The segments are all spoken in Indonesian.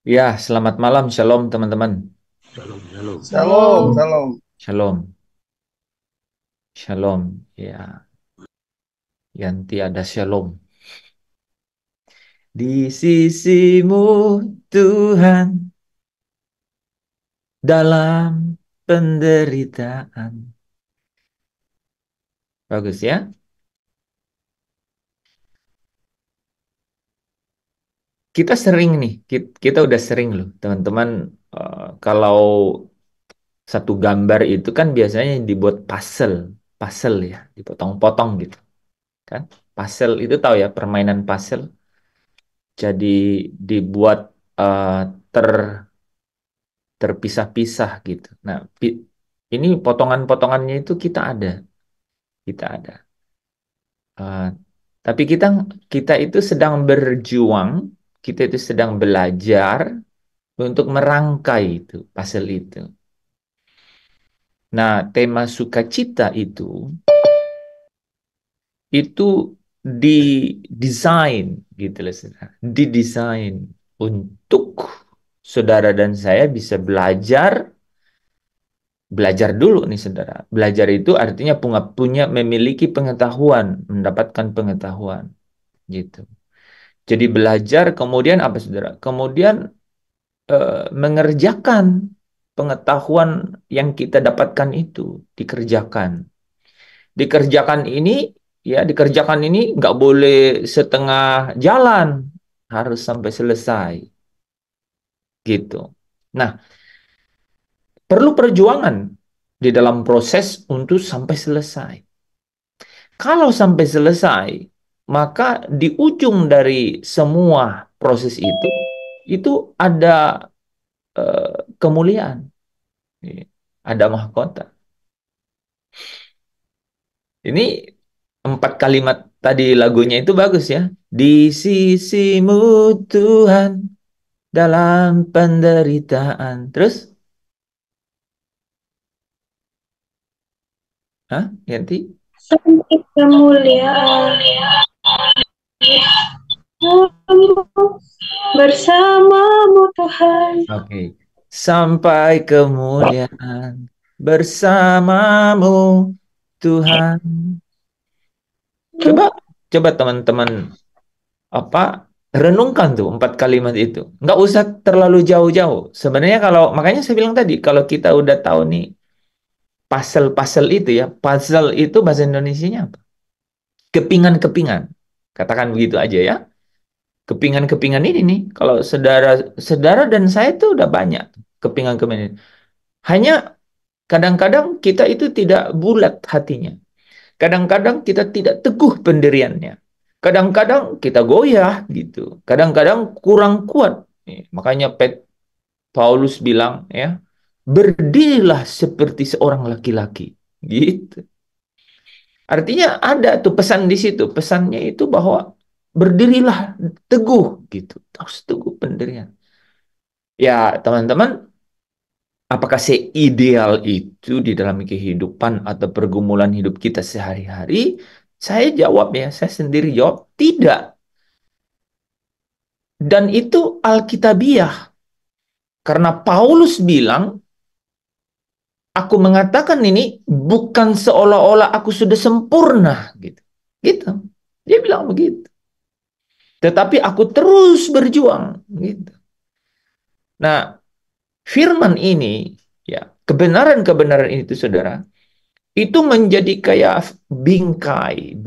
Ya, selamat malam, shalom teman-teman. Shalom, shalom. Shalom, shalom. Shalom, shalom. Ya, yang tiada shalom. Di sisimu Tuhan dalam penderitaan. Bagus ya. Kita sering nih, kita udah sering loh, teman-teman. Kalau satu gambar itu kan biasanya dibuat puzzle, puzzle ya, dipotong-potong gitu, kan? Puzzle itu tahu ya, permainan puzzle. Jadi dibuat eh, ter terpisah-pisah gitu. Nah, ini potongan-potongannya itu kita ada. Eh, tapi kita itu sedang berjuang, kita itu sedang belajar untuk merangkai itu puzzle itu. Nah, tema sukacita itu didesain gitu loh, saudara. Didesain untuk saudara dan saya bisa belajar dulu nih saudara. Belajar itu artinya punya memiliki pengetahuan, mendapatkan pengetahuan gitu. Jadi belajar kemudian apa saudara? Kemudian mengerjakan pengetahuan yang kita dapatkan itu dikerjakan. Dikerjakan ini nggak boleh setengah jalan, harus sampai selesai gitu. Nah, perlu perjuangan di dalam proses untuk sampai selesai. Kalau sampai selesai, maka di ujung dari semua proses itu ada kemuliaan, ada mahkota. Ini 4 kalimat tadi lagunya itu bagus ya. Di sisimu Tuhan dalam penderitaan. Terus, hah? Ganti? Sampai kemuliaan bersamamu Tuhan. Oke. Sampai kemuliaan bersamamu Tuhan. Coba coba teman-teman apa renungkan tuh 4 kalimat itu. Nggak usah terlalu jauh-jauh. Sebenarnya kalau makanya saya bilang tadi kalau kita udah tahu nih puzzle-puzzle itu ya, puzzle itu bahasa Indonesianya apa? Kepingan-kepingan. Katakan begitu aja ya. Kepingan-kepingan ini nih, kalau saudara dan saya itu udah banyak kepingan-kepingan ini. Hanya kadang-kadang kita itu tidak bulat hatinya. Kadang-kadang kita tidak teguh pendiriannya. Kadang-kadang kita goyah gitu. Kadang-kadang kurang kuat. Makanya Paulus bilang ya, berdirilah seperti seorang laki-laki. Gitu. Artinya ada tuh pesan di situ. Pesannya itu bahwa berdirilah teguh gitu. Harus teguh pendirian. Ya, teman-teman, apakah seideal itu di dalam kehidupan atau pergumulan hidup kita sehari-hari? Saya jawab ya, saya sendiri jawab tidak. Dan itu alkitabiah. Karena Paulus bilang, aku mengatakan ini bukan seolah-olah aku sudah sempurna gitu. Gitu. Dia bilang begitu. Tetapi aku terus berjuang gitu. Nah, firman ini ya, kebenaran-kebenaran itu saudara, itu menjadi kayak bingkai.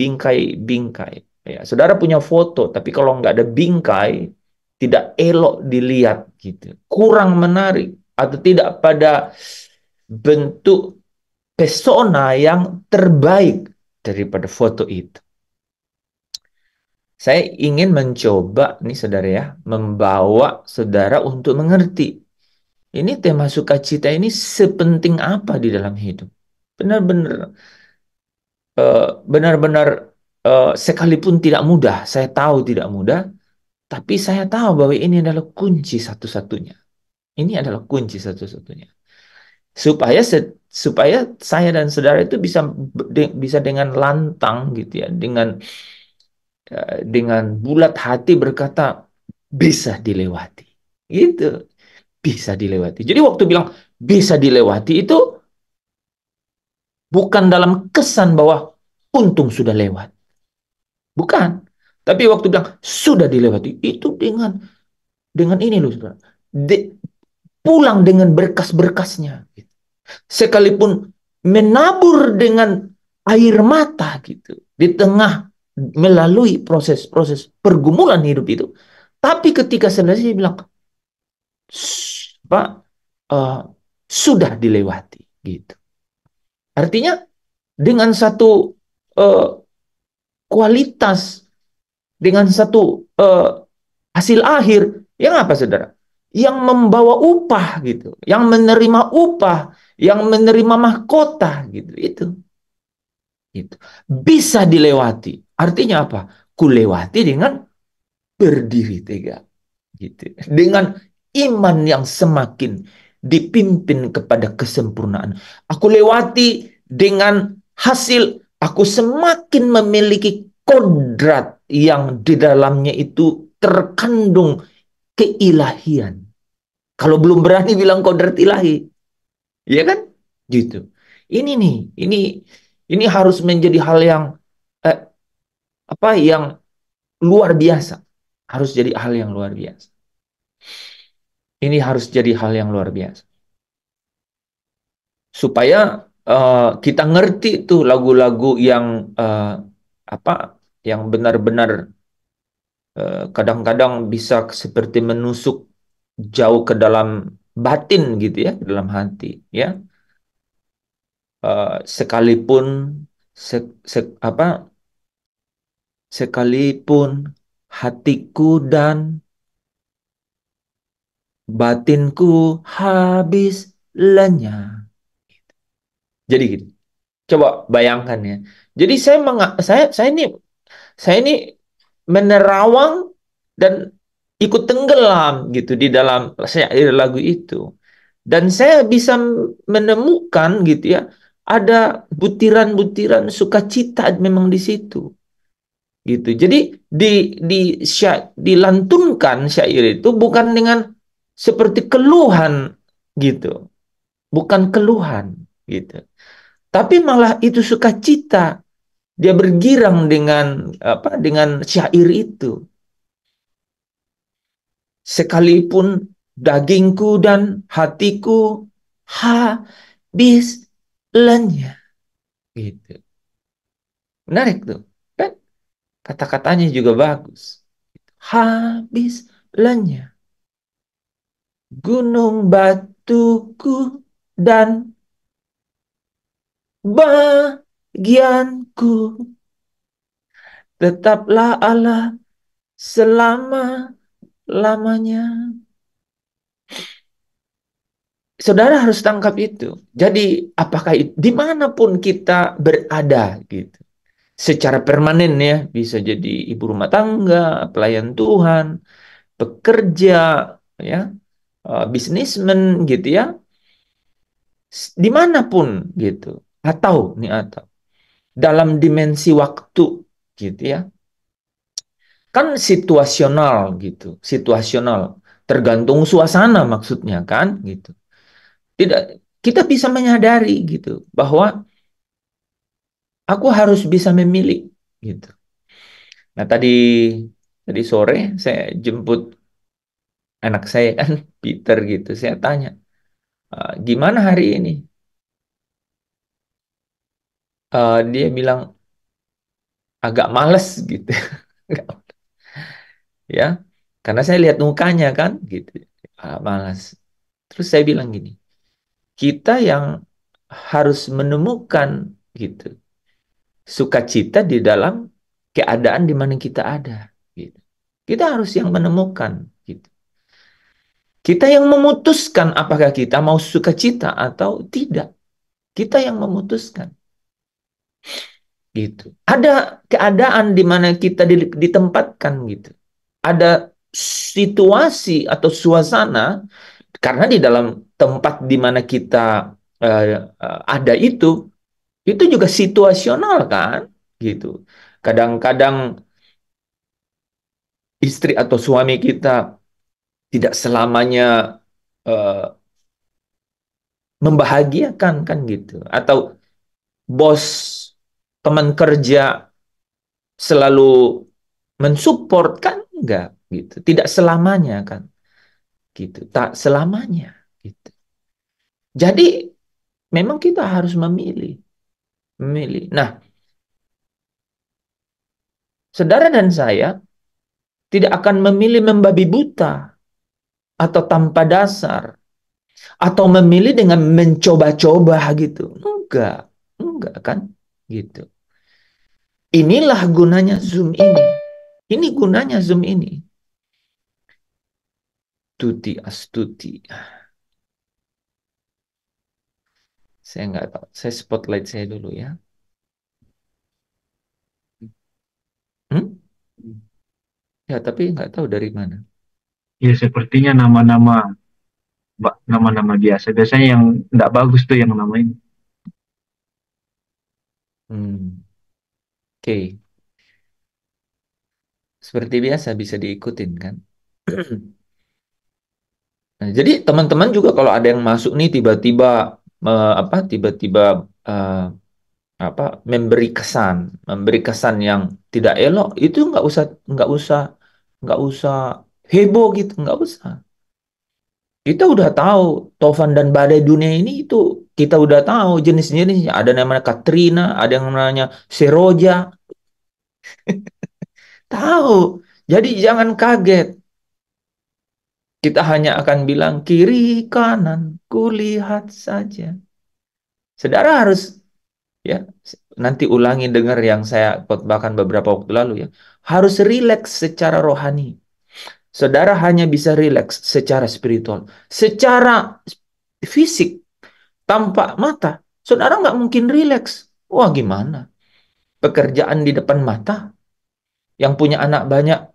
Ya, saudara punya foto, tapi kalau nggak ada bingkai, tidak elok dilihat gitu. Kurang menarik atau tidak pada bentuk pesona yang terbaik daripada foto itu. Saya ingin mencoba nih saudara ya, membawa saudara untuk mengerti. Ini tema sukacita ini sepenting apa di dalam hidup. Benar-benar benar-benar sekalipun tidak mudah, saya tahu tidak mudah, tapi saya tahu bahwa ini adalah kunci satu-satunya. Ini adalah kunci satu-satunya. Supaya supaya saya dan saudara itu bisa dengan lantang gitu ya, dengan bulat hati berkata bisa dilewati. Gitu. Bisa dilewati. Jadi waktu bilang bisa dilewati itu bukan dalam kesan bahwa untung sudah lewat. Bukan. Tapi waktu bilang sudah dilewati itu dengan ini loh, saudara. Pulang dengan berkas-berkasnya. Sekalipun menabur dengan air mata gitu di tengah melalui proses-proses pergumulan hidup itu. Tapi ketika selesai dia bilang, Pak, uh, sudah dilewati gitu. Artinya dengan satu uh, kualitas, dengan satu hasil akhir yang apa, saudara? Yang membawa upah gitu, yang menerima upah, yang menerima mahkota gitu. Itu bisa dilewati. Artinya apa? Kulewati dengan berdiri tegak gitu. Dengan iman yang semakin dipimpin kepada kesempurnaan. Aku lewati dengan hasil aku semakin memiliki kodrat yang di dalamnya itu terkandung keilahian. Kalau belum berani bilang kodrat ilahi, ya kan? Gitu. Ini nih, ini harus menjadi hal yang eh, apa yang luar biasa. Harus jadi hal yang luar biasa. Ini harus jadi hal yang luar biasa. Supaya kita ngerti tuh lagu-lagu yang apa yang benar-benar kadang-kadang bisa seperti menusuk jauh ke dalam batin gitu ya, ke dalam hati ya. Sekalipun se, apa sekalipun hatiku dan batinku habis lenyap. Jadi gitu. Coba bayangkan ya. Jadi saya ini menerawang dan ikut tenggelam gitu di dalam syair lagu itu. Dan saya bisa menemukan gitu ya, ada butiran-butiran sukacita memang di situ. Gitu. Jadi di dilantunkan syair itu bukan dengan seperti keluhan gitu, bukan keluhan gitu. Tapi malah itu sukacita. Dia bergirang dengan apa? Dengan syair itu. Sekalipun dagingku dan hatiku habis lenyap. Gitu. Menarik tuh. Kan kata-katanya juga bagus. Habis lenyap. Gunung batuku dan bagianku tetaplah Allah selama-lamanya. Saudara harus tangkap itu. Jadi apakah dimanapun kita berada gitu, secara permanen ya, bisa jadi ibu rumah tangga, pelayan Tuhan, pekerja, ya, bisnismen gitu ya, dimanapun gitu, atau dalam dimensi waktu gitu ya, kan situasional gitu, situasional, tergantung suasana maksudnya kan gitu. Tidak, kita bisa menyadari gitu bahwa aku harus bisa memilih gitu. Nah, tadi sore saya jemput anak saya kan Peter gitu. Saya tanya, gimana hari ini? Dia bilang agak males gitu. Ya, karena saya lihat mukanya kan gitu. Malas. Terus saya bilang gini, kita yang harus menemukan gitu sukacita di dalam keadaan di mana kita ada gitu. Kita harus yang menemukan gitu. Kita yang memutuskan apakah kita mau sukacita atau tidak. Kita yang memutuskan gitu. Ada keadaan di mana kita ditempatkan gitu. Ada situasi atau suasana karena di dalam tempat di mana kita ada itu juga situasional kan gitu. Kadang-kadang istri atau suami kita tidak selamanya eh, membahagiakan kan gitu. Atau bos, teman kerja selalu mensupport kan enggak gitu. Tidak selamanya kan gitu. Tak selamanya gitu. Jadi memang kita harus memilih, memilih. Nah, saudara dan saya tidak akan memilih membabi buta atau tanpa dasar atau memilih dengan mencoba-coba gitu. Enggak kan gitu. Inilah gunanya Zoom ini. Ini gunanya Zoom ini. Tuti astuti. Saya nggak tahu. Saya spotlight saya dulu ya. Hmm? Ya, tapi nggak tahu dari mana. Ya sepertinya nama-nama biasa. Biasanya yang nggak bagus tuh yang nama ini. Hmm. Oke. Seperti biasa bisa diikutin kan. Nah, jadi teman-teman juga kalau ada yang masuk nih tiba-tiba tiba-tiba eh, apa memberi kesan yang tidak elok itu nggak usah nggak usah heboh gitu, nggak usah. Kita udah tahu Tovan dan badai dunia ini itu kita udah tahu jenis-jenisnya. Ada yang namanya Katrina, ada yang namanya Seroja. Tahu. Jadi jangan kaget. Kita hanya akan bilang kiri kanan, kulihat saja. Saudara harus ya nanti ulangi dengar yang saya khotbahkan beberapa waktu lalu ya. Harus rileks secara rohani. Saudara hanya bisa rileks secara spiritual. Secara fisik tanpa mata, saudara nggak mungkin rileks. Wah, gimana? Pekerjaan di depan mata, yang punya anak banyak,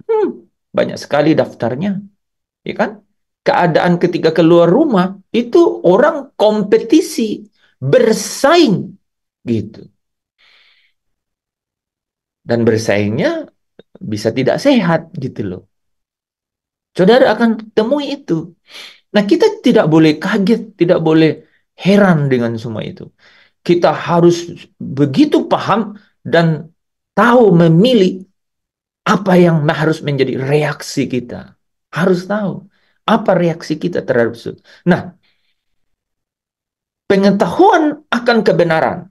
banyak sekali daftarnya, ya kan? Keadaan ketika keluar rumah, itu orang kompetisi, bersaing, gitu. Dan bersaingnya bisa tidak sehat, gitu loh. Saudara akan temui itu. Nah, kita tidak boleh kaget, tidak boleh heran dengan semua itu. Kita harus begitu paham dan tahu memilih apa yang harus menjadi reaksi kita. Harus tahu apa reaksi kita terhadap itu. Nah, pengetahuan akan kebenaran.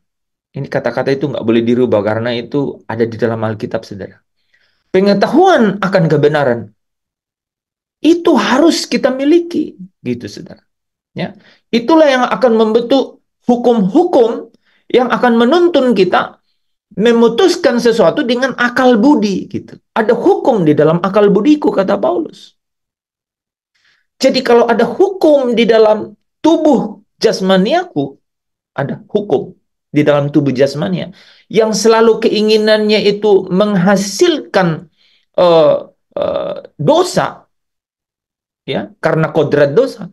Ini kata-kata itu nggak boleh dirubah karena itu ada di dalam Alkitab, saudara. Pengetahuan akan kebenaran itu harus kita miliki, gitu, saudara. Ya, itulah yang akan membentuk hukum-hukum yang akan menuntun kita memutuskan sesuatu dengan akal budi, gitu. Ada hukum di dalam akal budiku, kata Paulus. Jadi kalau ada hukum di dalam tubuh jasmaniaku, ada hukum di dalam tubuh jasmania yang selalu keinginannya itu menghasilkan uh, dosa, ya, karena kodrat dosa,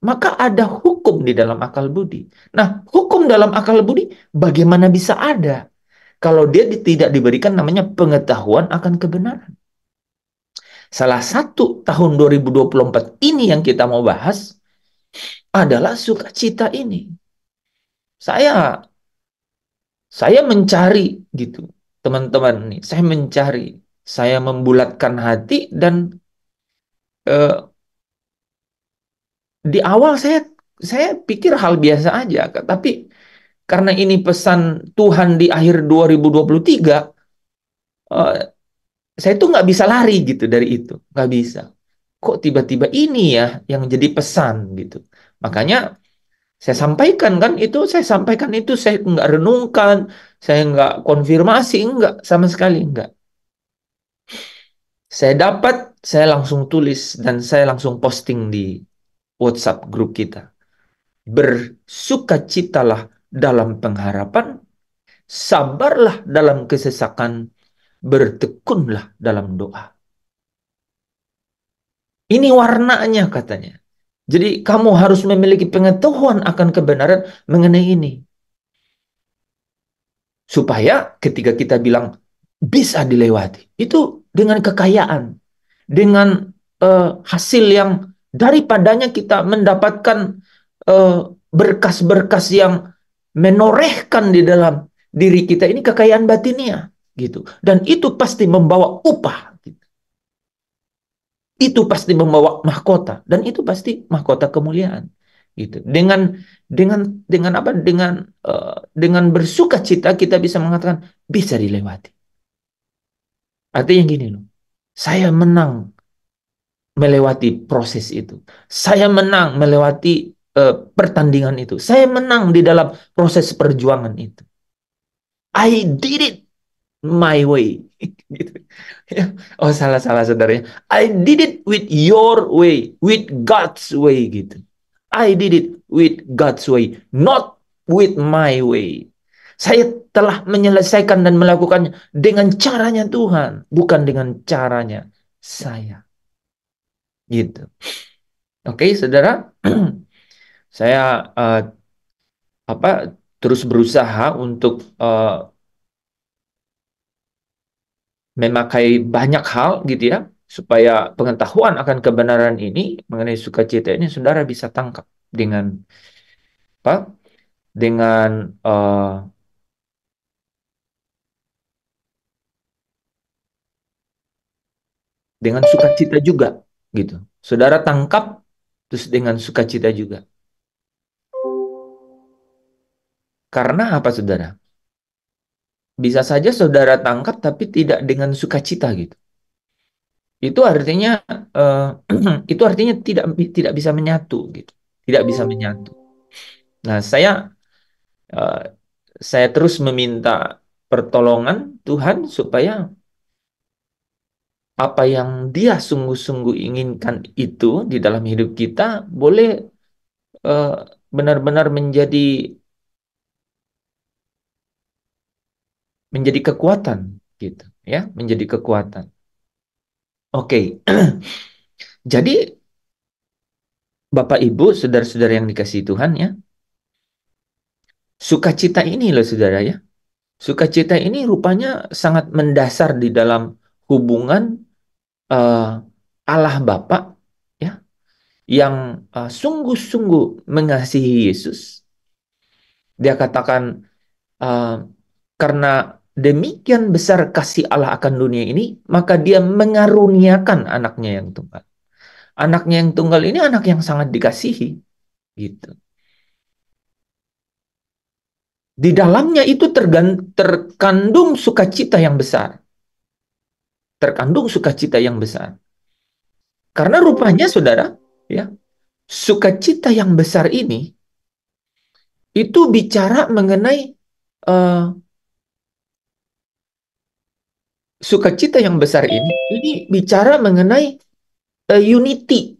maka ada hukum di dalam akal budi. Nah, hukum dalam akal budi bagaimana bisa ada kalau dia tidak diberikan namanya pengetahuan akan kebenaran? Salah satu tahun 2024 ini yang kita mau bahas adalah sukacita ini. Saya saya mencari gitu, teman-teman nih. Saya mencari, saya membulatkan hati dan eh, di awal saya pikir hal biasa aja, tapi karena ini pesan Tuhan di akhir 2023, eh, saya tuh nggak bisa lari gitu dari itu, nggak bisa. Kok tiba-tiba ini ya yang jadi pesan gitu. Makanya saya sampaikan itu, saya nggak renungkan, saya nggak konfirmasi, nggak sama sekali nggak. Saya dapat, saya langsung tulis dan saya langsung posting di WhatsApp grup kita. Bersukacitalah dalam pengharapan, sabarlah dalam kesesakan, bertekunlah dalam doa. Ini warnanya katanya. Jadi kamu harus memiliki pengetahuan akan kebenaran mengenai ini. Supaya ketika kita bilang bisa dilewati, itu dengan kekayaan, dengan hasil yang daripadanya kita mendapatkan berkas-berkas yang menorehkan di dalam diri kita ini kekayaan batinia gitu. Dan itu pasti membawa upah gitu. Itu pasti membawa mahkota dan itu pasti mahkota kemuliaan gitu. Dengan apa? Dengan bersukacita kita bisa mengatakan bisa dilewati. Artinya gini loh. Saya menang melewati proses itu. Saya menang melewati pertandingan itu. Saya menang di dalam proses perjuangan itu. I did it my way. Gitu. Ya. Oh, salah saudaranya. I did it with your way, with God's way gitu. I did it with God's way, not with my way. Saya telah menyelesaikan dan melakukannya dengan caranya Tuhan, bukan dengan caranya saya. Gitu. Oke, saudara, saya apa terus berusaha untuk memakai banyak hal gitu ya, supaya pengetahuan akan kebenaran ini mengenai sukacita ini saudara bisa tangkap dengan apa? Dengan dengan sukacita juga gitu. Saudara tangkap terus dengan sukacita juga. Karena apa saudara? Bisa saja saudara tangkap tapi tidak dengan sukacita gitu. Itu artinya itu artinya tidak bisa menyatu gitu. Tidak bisa menyatu. Nah, eh, saya terus meminta pertolongan Tuhan supaya apa yang Dia sungguh-sungguh inginkan itu di dalam hidup kita boleh eh, benar-benar menjadi kekuatan gitu ya, menjadi kekuatan. Oke. Jadi Bapak Ibu, saudara-saudara yang dikasihi Tuhan ya, sukacita ini loh saudara ya. Sukacita ini rupanya sangat mendasar di dalam hubungan eh, Allah Bapa ya, yang sungguh-sungguh mengasihi Yesus. Dia katakan eh, karena demikian besar kasih Allah akan dunia ini, maka Dia mengaruniakan anaknya yang tunggal. Anaknya yang tunggal ini anak yang sangat dikasihi gitu. Di dalamnya itu terkandung sukacita yang besar. Terkandung sukacita yang besar. Karena rupanya saudara, ya, sukacita yang besar ini itu bicara mengenai uh, sukacita yang besar ini bicara mengenai unity,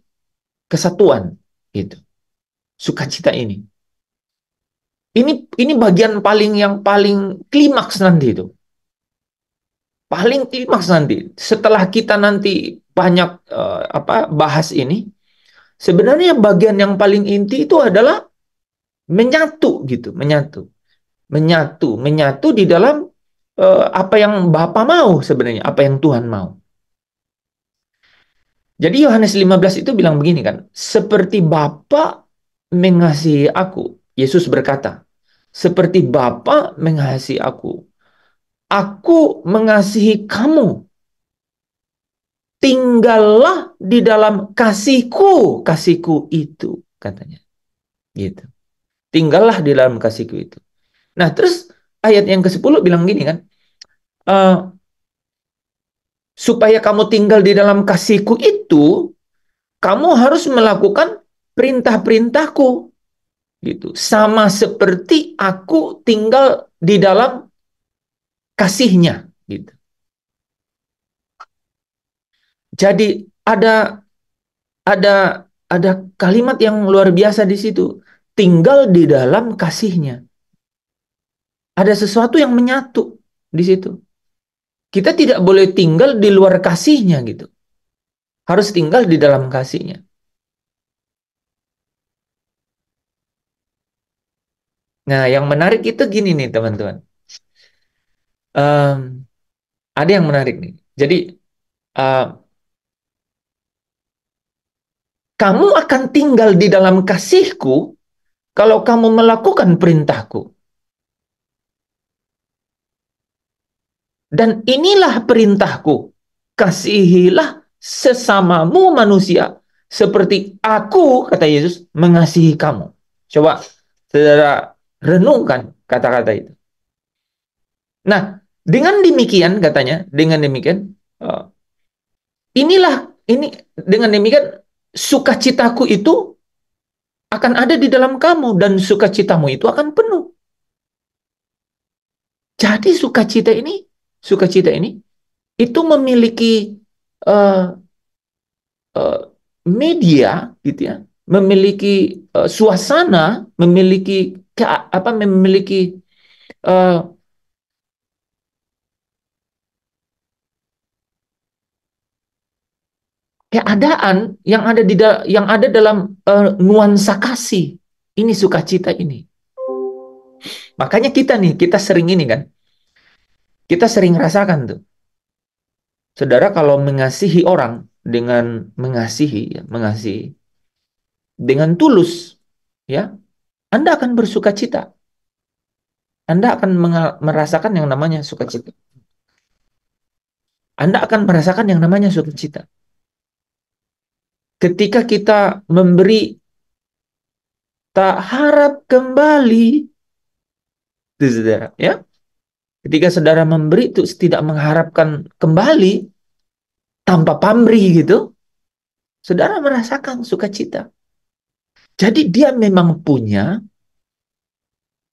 kesatuan gitu. Sukacita ini. Ini bagian yang paling klimaks nanti itu. Paling klimaks nanti. Setelah kita nanti banyak bahas ini, sebenarnya bagian yang paling inti itu adalah menyatu gitu, menyatu di dalam apa yang Bapa mau sebenarnya, apa yang Tuhan mau. Jadi Yohanes 15 itu bilang begini kan, seperti Bapa mengasihi aku, Yesus berkata, seperti Bapa mengasihi aku mengasihi kamu, tinggallah di dalam kasihku itu, katanya. Gitu. Tinggallah di dalam kasihku itu. Nah, terus ayat yang ke-10 bilang gini kan, uh, supaya kamu tinggal di dalam kasihku itu, kamu harus melakukan perintah-perintahku. Gitu. Sama seperti aku tinggal di dalam kasihnya. Gitu. Jadi ada ada kalimat yang luar biasa di situ. Tinggal di dalam kasihnya. Ada sesuatu yang menyatu di situ. Kita tidak boleh tinggal di luar kasihnya gitu. Harus tinggal di dalam kasihnya. Nah, yang menarik itu gini nih teman-teman. Ada yang menarik nih. Jadi uh, kamu akan tinggal di dalam kasihku kalau kamu melakukan perintahku. Dan inilah perintahku, kasihilah sesamamu manusia seperti aku, kata Yesus, mengasihi kamu. Coba saudara renungkan kata-kata itu. Nah, dengan demikian katanya, dengan demikian, inilah ini dengan demikian sukacitaku itu akan ada di dalam kamu dan sukacitamu itu akan penuh. Jadi sukacita ini itu memiliki uh, uh, media, gitu ya, memiliki suasana, memiliki memiliki uh, keadaan yang ada dalam nuansa kasih. Ini sukacita ini. Makanya kita sering ini kan, kita sering rasakan tuh. Saudara kalau mengasihi orang dengan mengasihi dengan tulus, ya, Anda akan bersuka cita. Anda akan merasakan yang namanya sukacita. Anda akan merasakan yang namanya sukacita. Ketika kita memberi tak harap kembali, itu saudara, ya. Ketika saudara memberi itu tidak mengharapkan kembali tanpa pamrih gitu, saudara merasakan sukacita. Jadi dia memang punya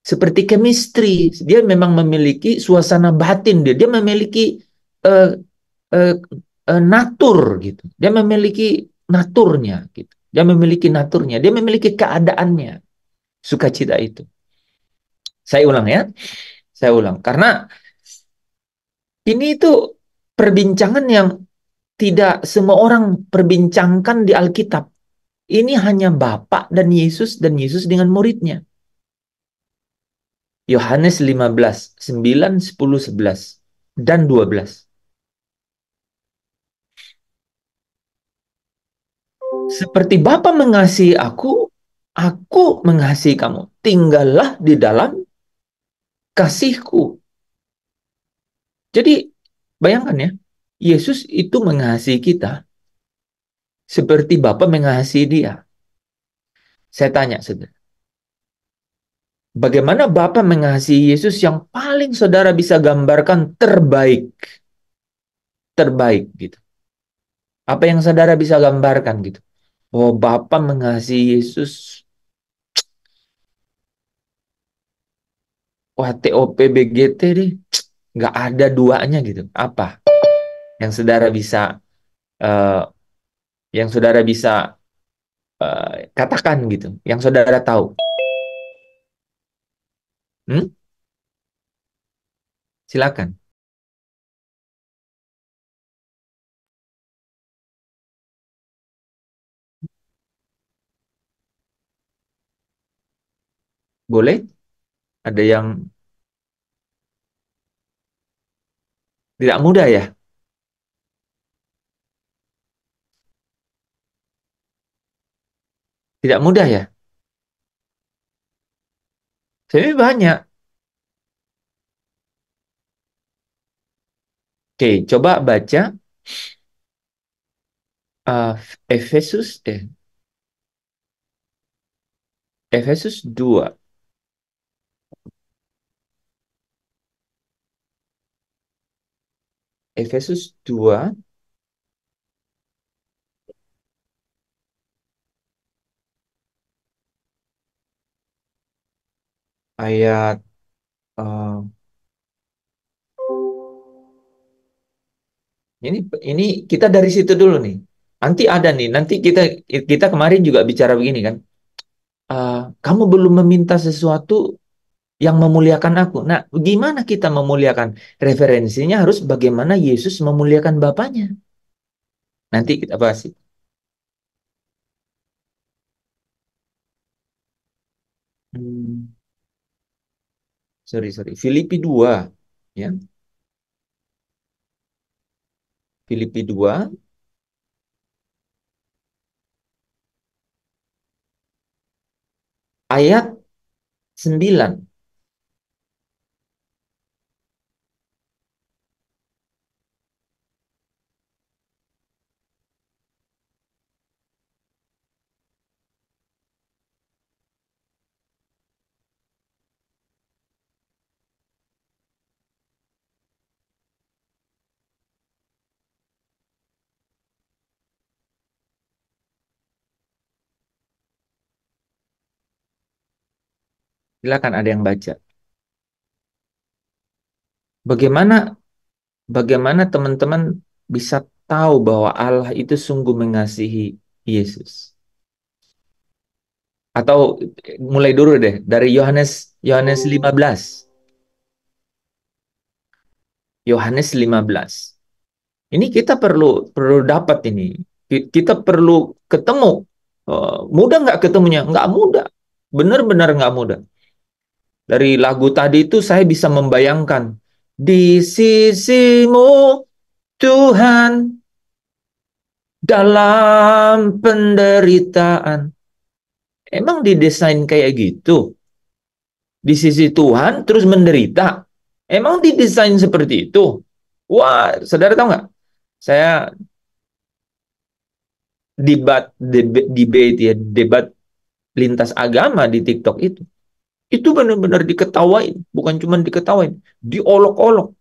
seperti chemistry, dia memang memiliki suasana batin dia memiliki uh, uh, natur gitu. Dia memiliki naturnya gitu. Dia memiliki keadaannya. Sukacita itu. Saya ulang ya. Saya ulang karena ini itu perbincangan yang tidak semua orang perbincangkan di Alkitab. Ini hanya Bapa dan Yesus dengan muridnya. Yohanes 15, 9, 10, 11, dan 12. Seperti Bapa mengasihi aku mengasihi kamu. Tinggallah di dalam kasihku. Jadi, bayangkan ya, Yesus itu mengasihi kita seperti Bapa mengasihi dia. Saya tanya, saudara, bagaimana Bapa mengasihi Yesus yang paling saudara bisa gambarkan terbaik? Terbaik gitu. Apa yang saudara bisa gambarkan gitu? Oh, Bapa mengasihi Yesus. Wah, TOP BGT deh. Nggak ada duanya gitu. Apa yang saudara bisa uh, yang saudara bisa katakan gitu, yang saudara tahu? Hmm? Silakan. Boleh? Ada yang tidak mudah ya? Tidak mudah ya? Sebenarnya banyak. Oke, coba baca uh, Efesus eh Efesus 2. Efesus 2 ayat uh, ini kita dari situ dulu nih. Nanti ada nih, nanti kita kemarin juga bicara begini kan. Kamu belum meminta sesuatu yang memuliakan aku. Nah, gimana kita memuliakan? Referensinya harus bagaimana Yesus memuliakan Bapaknya. Nanti kita bahas itu. Hmm, sorry. Filipi 2. Ya. Filipi 2 ayat 9. Silakan ada yang baca. Bagaimana bagaimana teman-teman bisa tahu bahwa Allah itu sungguh mengasihi Yesus? Atau mulai dulu deh dari Yohanes Yohanes 15. Yohanes 15. Ini kita perlu perlu dapat ini. Kita perlu ketemu. Mudah nggak ketemunya? Nggak mudah. Benar-benar nggak mudah. Dari lagu tadi itu saya bisa membayangkan. Di sisimu Tuhan dalam penderitaan. Emang didesain kayak gitu? Di sisi Tuhan terus menderita. Emang didesain seperti itu? Wah, saudara tahu nggak? Saya debate ya, debat lintas agama di TikTok itu benar-benar diketawain, bukan cuma diketawain, diolok-olok.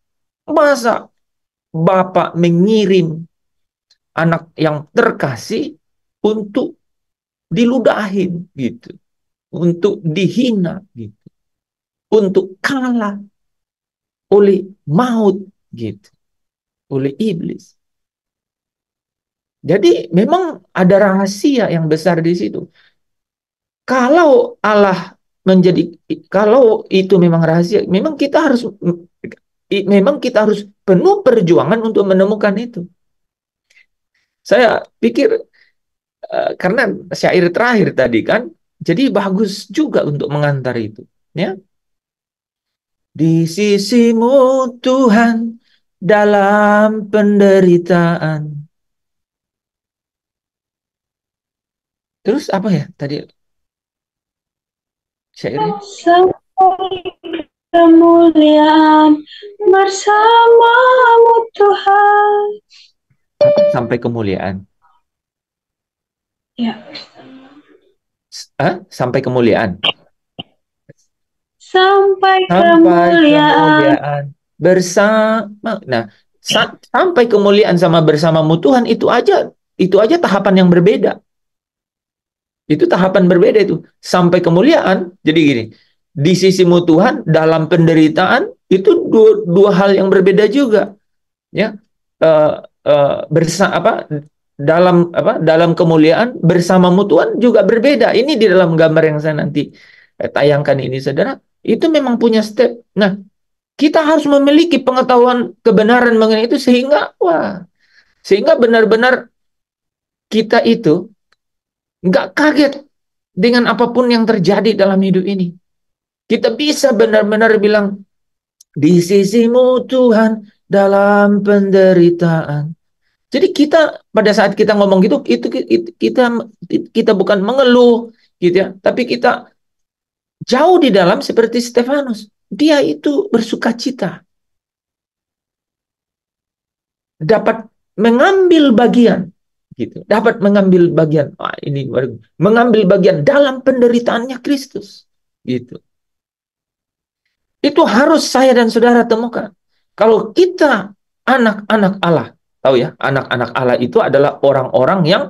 Masa Bapak mengirim anak yang terkasih untuk diludahin gitu, untuk dihina gitu, untuk kalah oleh maut gitu, oleh iblis. Jadi memang ada rahasia yang besar di situ. Kalau Allah menjadi, kalau itu memang rahasia, memang kita harus penuh perjuangan untuk menemukan itu. Saya pikir karena syair terakhir tadi kan, jadi bagus juga untuk mengantar itu, ya. Di sisimu Tuhan dalam penderitaan. Terus apa ya tadi syairnya? Sampai kemuliaan bersamamu Tuhan. Apa? Sampai kemuliaan. Ya. Sampai kemuliaan. Sampai kemuliaan bersama. Nah, sampai kemuliaan sama bersamamu Tuhan itu aja tahapan yang berbeda. Itu tahapan berbeda itu. Sampai kemuliaan, jadi gini, di sisimu Tuhan dalam penderitaan itu dua hal yang berbeda juga. Ya, dalam kemuliaan bersamamu Tuhan juga berbeda. Ini di dalam gambar yang saya nanti tayangkan ini, saudara. Itu memang punya step. Nah, kita harus memiliki pengetahuan kebenaran mengenai itu sehingga benar-benar kita itu nggak kaget dengan apapun yang terjadi dalam hidup ini. Kita bisa benar-benar bilang, di sisimu Tuhan dalam penderitaan. Jadi kita pada saat kita ngomong gitu, itu kita bukan mengeluh, gitu ya, tapi kita jauh di dalam seperti Stefanus. Dia itu bersuka cita, dapat mengambil bagian, gitu, dapat mengambil bagian. Mengambil bagian dalam penderitaannya Kristus, gitu. Itu harus saya dan saudara temukan. Kalau kita anak-anak Allah, tahu ya, anak-anak Allah itu adalah orang-orang yang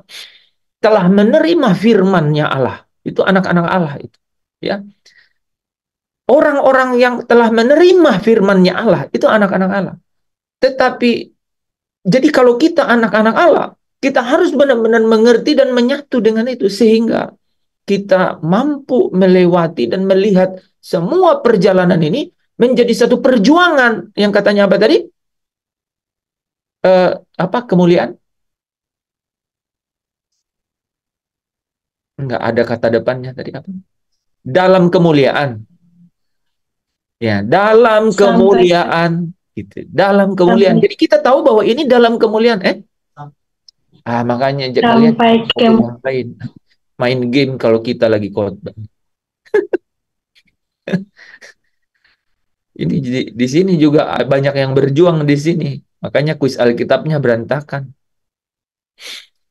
telah menerima firman-Nya Allah. Itu anak-anak Allah itu, ya. Orang-orang yang telah menerima firman-Nya Allah itu anak-anak Allah. Tetapi jadi kalau kita anak-anak Allah, kita harus benar-benar mengerti dan menyatu dengan itu sehingga kita mampu melewati dan melihat semua perjalanan ini menjadi satu perjuangan yang katanya apa tadi? Kemuliaan? Enggak ada kata depannya tadi apa? Dalam kemuliaan. Ya, dalam kemuliaan gitu. Dalam kemuliaan. Jadi kita tahu bahwa ini dalam kemuliaan. Makanya kalian main game kalau kita lagi khotbah. Ini di sini juga banyak yang berjuang di sini. Makanya kuis Alkitabnya berantakan.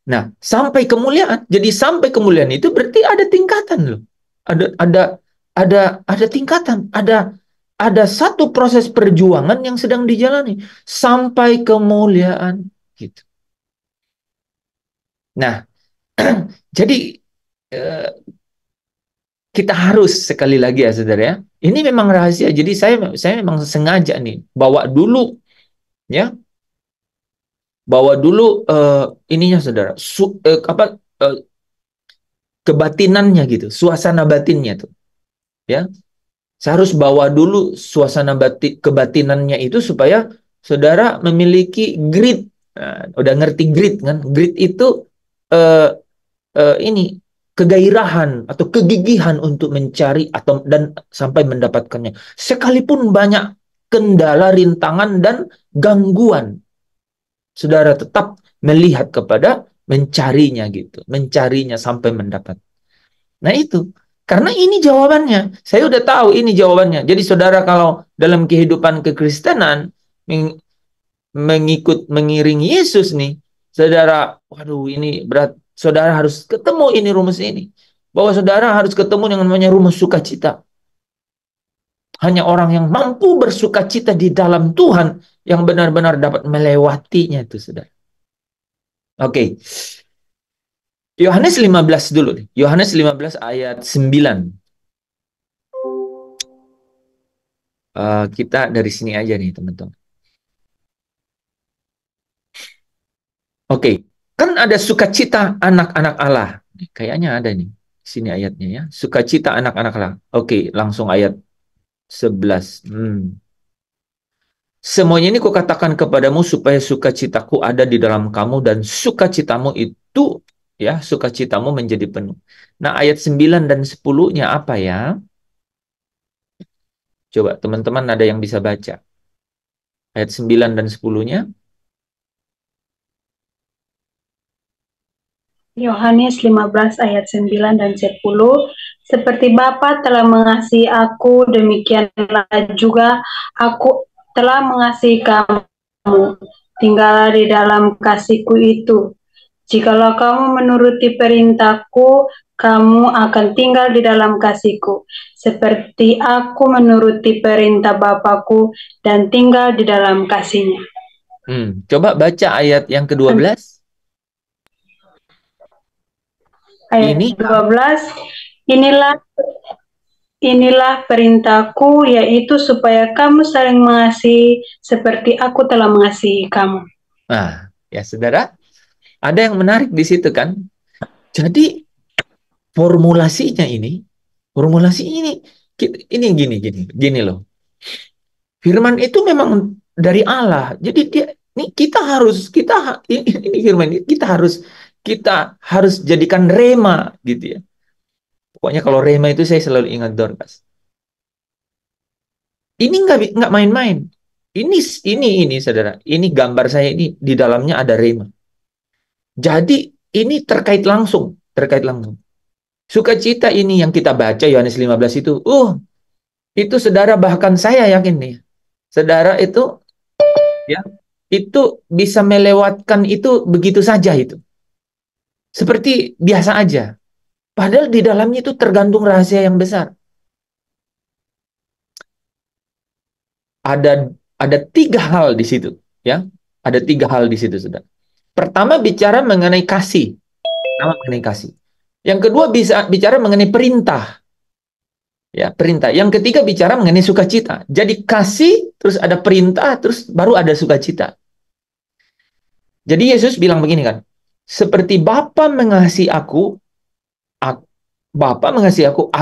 Nah, sampai kemuliaan. Jadi sampai kemuliaan itu berarti ada tingkatan loh. Ada ada ada tingkatan. Ada satu proses perjuangan yang sedang dijalani sampai kemuliaan gitu. Nah, jadi eh, kita harus sekali lagi ya saudara ya. Ini memang rahasia. Jadi saya memang sengaja nih bawa dulu ya, bawa dulu ininya saudara. Eh, kebatinannya gitu, suasana batinnya tuh ya. Saya harus bawa dulu suasana kebatinannya itu supaya saudara memiliki grit. Nah, udah ngerti grit kan? Grit itu eh, ini kegairahan atau kegigihan untuk mencari atau dan sampai mendapatkannya. Sekalipun banyak kendala, rintangan dan gangguan, saudara tetap melihat kepada mencarinya gitu, mencarinya sampai mendapat. Nah itu, karena ini jawabannya. Saya udah tahu ini jawabannya. Jadi saudara kalau dalam kehidupan kekristenan mengiringi Yesus nih, saudara, waduh ini berat. Saudara harus ketemu ini rumus ini. Bahwa saudara harus ketemu yang namanya rumus sukacita. Hanya orang yang mampu bersukacita di dalam Tuhan yang benar-benar dapat melewatinya itu, saudara. Oke. Yohanes 15 dulu. Yohanes 15 ayat 9. Kita dari sini aja nih, teman-teman. Oke. Kan ada sukacita anak-anak Allah. Kayaknya ada nih. Sini ayatnya ya. Sukacita anak-anak Allah. Oke, langsung ayat 11. Semuanya ini kukatakan kepadamu supaya sukacitaku ada di dalam kamu dan sukacitamu itu ya, sukacitamu menjadi penuh. Nah, ayat 9 dan 10-nya apa ya? Coba teman-teman ada yang bisa baca. Ayat 9 dan 10-nya. Yohanes 15 ayat 9 dan 10. Seperti Bapa telah mengasihi aku, demikianlah juga aku telah mengasihi kamu. Tinggallah di dalam kasihku itu. Jikalau kamu menuruti perintahku, kamu akan tinggal di dalam kasihku, seperti aku menuruti perintah Bapakku dan tinggal di dalam kasihnya. Coba baca ayat yang ke-12. Ayat 12, inilah perintahku, yaitu supaya kamu saling mengasihi seperti aku telah mengasihi kamu. Nah, ya saudara, ada yang menarik di situ kan? Jadi formulasi ini gini loh. Firman itu memang dari Allah. Jadi ini firman ini kita harus jadikan rema gitu ya. Pokoknya kalau rema itu saya selalu ingat Dorcas. Ini nggak main-main. Ini saudara. Ini gambar saya ini di dalamnya ada rema. Jadi ini terkait langsung. Sukacita ini yang kita baca Yohanes 15 itu saudara bahkan saya yakin nih. Saudara itu ya itu bisa melewatkan itu begitu saja itu. Seperti biasa aja. Padahal di dalamnya itu tergantung rahasia yang besar. Ada 3 hal di situ, ya. Ada 3 hal di situ, saudara. Pertama bicara mengenai kasih. Yang kedua bisa bicara mengenai perintah. Ya, perintah. Yang ketiga bicara mengenai sukacita. Jadi kasih, terus ada perintah, terus baru ada sukacita. Jadi Yesus bilang begini kan, seperti Bapa mengasihi aku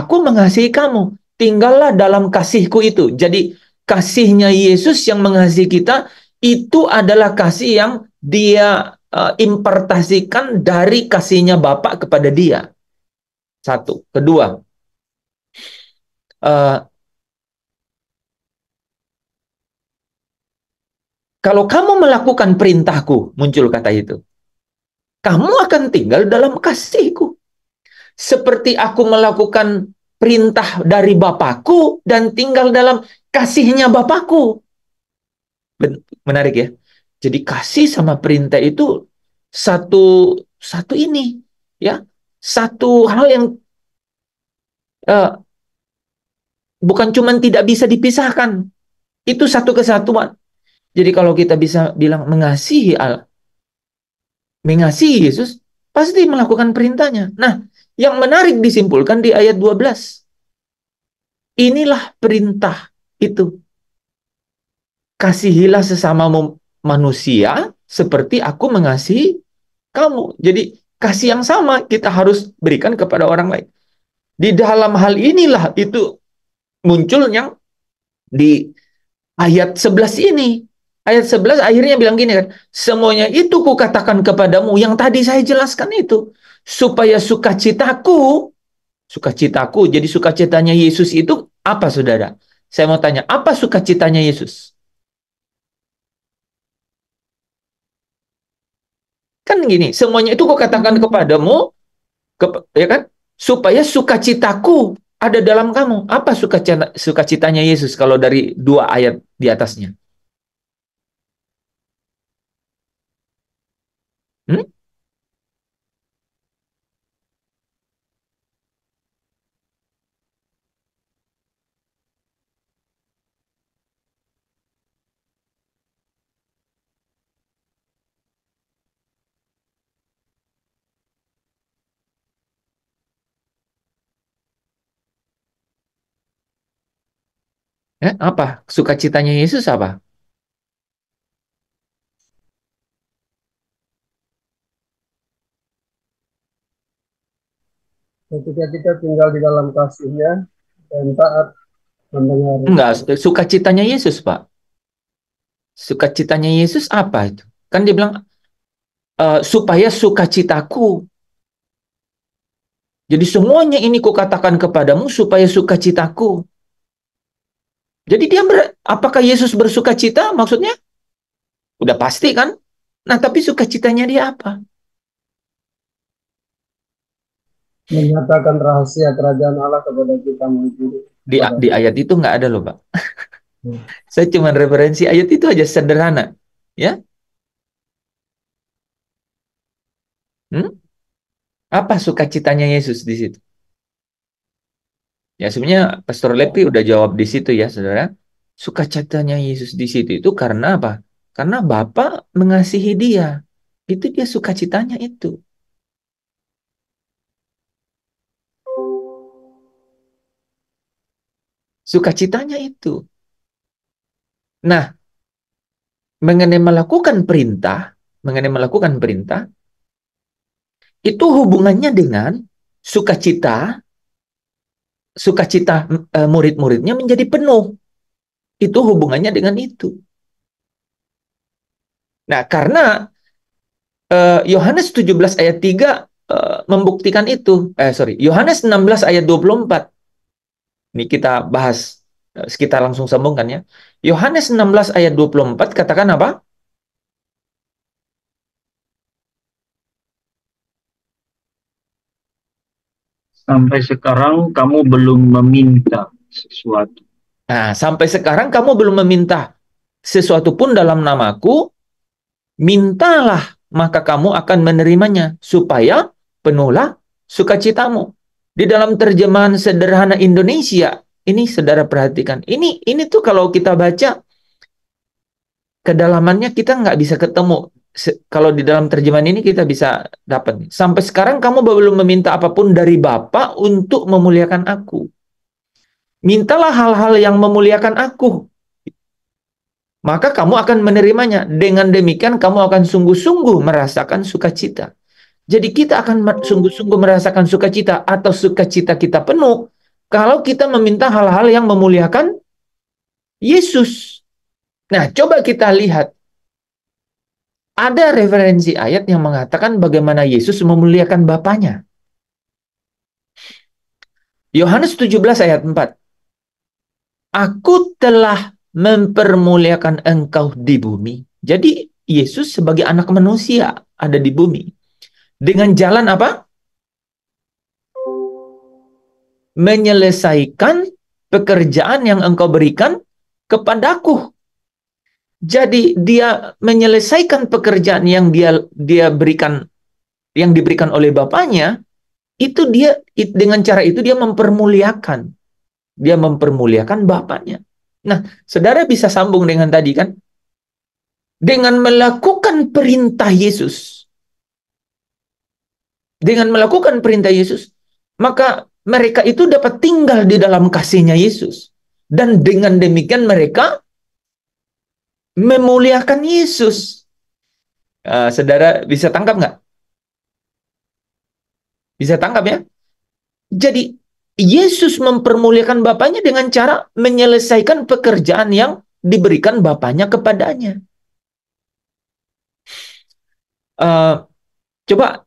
mengasihi kamu. Tinggallah dalam kasihku itu. Jadi kasihnya Yesus yang mengasihi kita, itu adalah kasih yang dia impartasikan dari kasihnya Bapa kepada dia. Satu. Kedua, kalau kamu melakukan perintahku, muncul kata itu, kamu akan tinggal dalam kasihku. Seperti aku melakukan perintah dari Bapakku dan tinggal dalam kasihnya Bapakku. Menarik ya. Jadi kasih sama perintah itu satu satu ini ya, satu hal yang eh, bukan cuma tidak bisa dipisahkan. Itu satu kesatuan. Jadi kalau kita bisa bilang mengasihi Allah, mengasihi Yesus, pasti melakukan perintahnya. Nah, yang menarik disimpulkan di ayat 12. Inilah perintah itu. Kasihilah sesamamu manusia seperti aku mengasihi kamu. Jadi kasih yang sama kita harus berikan kepada orang lain. Di dalam hal inilah itu munculnya di ayat 11 ini. Ayat 11 akhirnya bilang gini kan, semuanya itu kukatakan kepadamu yang tadi saya jelaskan itu, supaya sukacitaku, jadi sukacitanya Yesus itu apa, saudara? Saya mau tanya, apa sukacitanya Yesus? Kan gini, semuanya itu kukatakan kepadamu, ya kan? Supaya sukacitaku ada dalam kamu. Apa sukacitanya Yesus kalau dari dua ayat di atasnya? Hmm? Apa? Sukacitanya Yesus apa? Ketika kita tinggal di dalam kasih-Nya dan taat mendengar. Enggak, sukacitanya Yesus, Pak. Sukacitanya Yesus apa itu? Kan dia bilang, supaya sukacitaku. Jadi semuanya ini kukatakan kepadamu supaya sukacitaku. Jadi apakah Yesus bersukacita? Maksudnya? Udah pasti kan? Nah, tapi sukacitanya dia apa? Menyatakan rahasia kerajaan Allah kepada kita Di ayat itu nggak ada loh, Pak. Saya cuma referensi ayat itu aja, sederhana. Ya? Apa sukacitanya Yesus di situ? Ya, sebenarnya Pastor Lepi udah jawab di situ ya, saudara. Sukacitanya Yesus di situ itu karena apa? Karena Bapa mengasihi dia. Itu dia sukacitanya itu. Sukacitanya itu. Nah, mengenai melakukan perintah, itu hubungannya dengan sukacita murid-muridnya menjadi penuh. Itu hubungannya dengan itu. Nah, karena Yohanes 17 ayat 3 membuktikan itu. Yohanes 16 ayat 24. Ini kita bahas, kita langsung sambungkan ya. Yohanes 16 ayat 24 katakan apa? Sampai sekarang kamu belum meminta sesuatu. Nah, sampai sekarang kamu belum meminta sesuatu pun dalam namaku, mintalah maka kamu akan menerimanya, supaya penuhlah sukacitamu. Di dalam terjemahan sederhana Indonesia, ini saudara perhatikan, ini tuh kalau kita baca, kedalamannya kita nggak bisa ketemu. Kalau di dalam terjemahan ini kita bisa dapat. Sampai sekarang kamu belum meminta apapun dari Bapa untuk memuliakan aku. Mintalah hal-hal yang memuliakan aku, maka kamu akan menerimanya. Dengan demikian kamu akan sungguh-sungguh merasakan sukacita. Jadi kita akan sungguh-sungguh merasakan sukacita atau sukacita kita penuh kalau kita meminta hal-hal yang memuliakan Yesus. Nah, coba kita lihat. Ada referensi ayat yang mengatakan bagaimana Yesus memuliakan Bapanya. Yohanes 17 ayat 4. Aku telah mempermuliakan engkau di bumi. Jadi Yesus sebagai anak manusia ada di bumi. Dengan jalan apa? menyelesaikan pekerjaan yang engkau berikan kepadaku. Jadi dia menyelesaikan pekerjaan yang dia berikan, yang diberikan oleh Bapaknya, itu dengan cara itu dia mempermuliakan Bapaknya. Nah, saudara bisa sambung dengan tadi kan? Dengan melakukan perintah Yesus. Dengan melakukan perintah Yesus, maka mereka itu dapat tinggal di dalam kasih-Nya Yesus. Dan dengan demikian mereka memuliakan Yesus. Saudara bisa tangkap nggak? Bisa tangkap ya? Jadi Yesus mempermuliakan Bapaknya dengan cara menyelesaikan pekerjaan yang diberikan Bapaknya kepadanya. Coba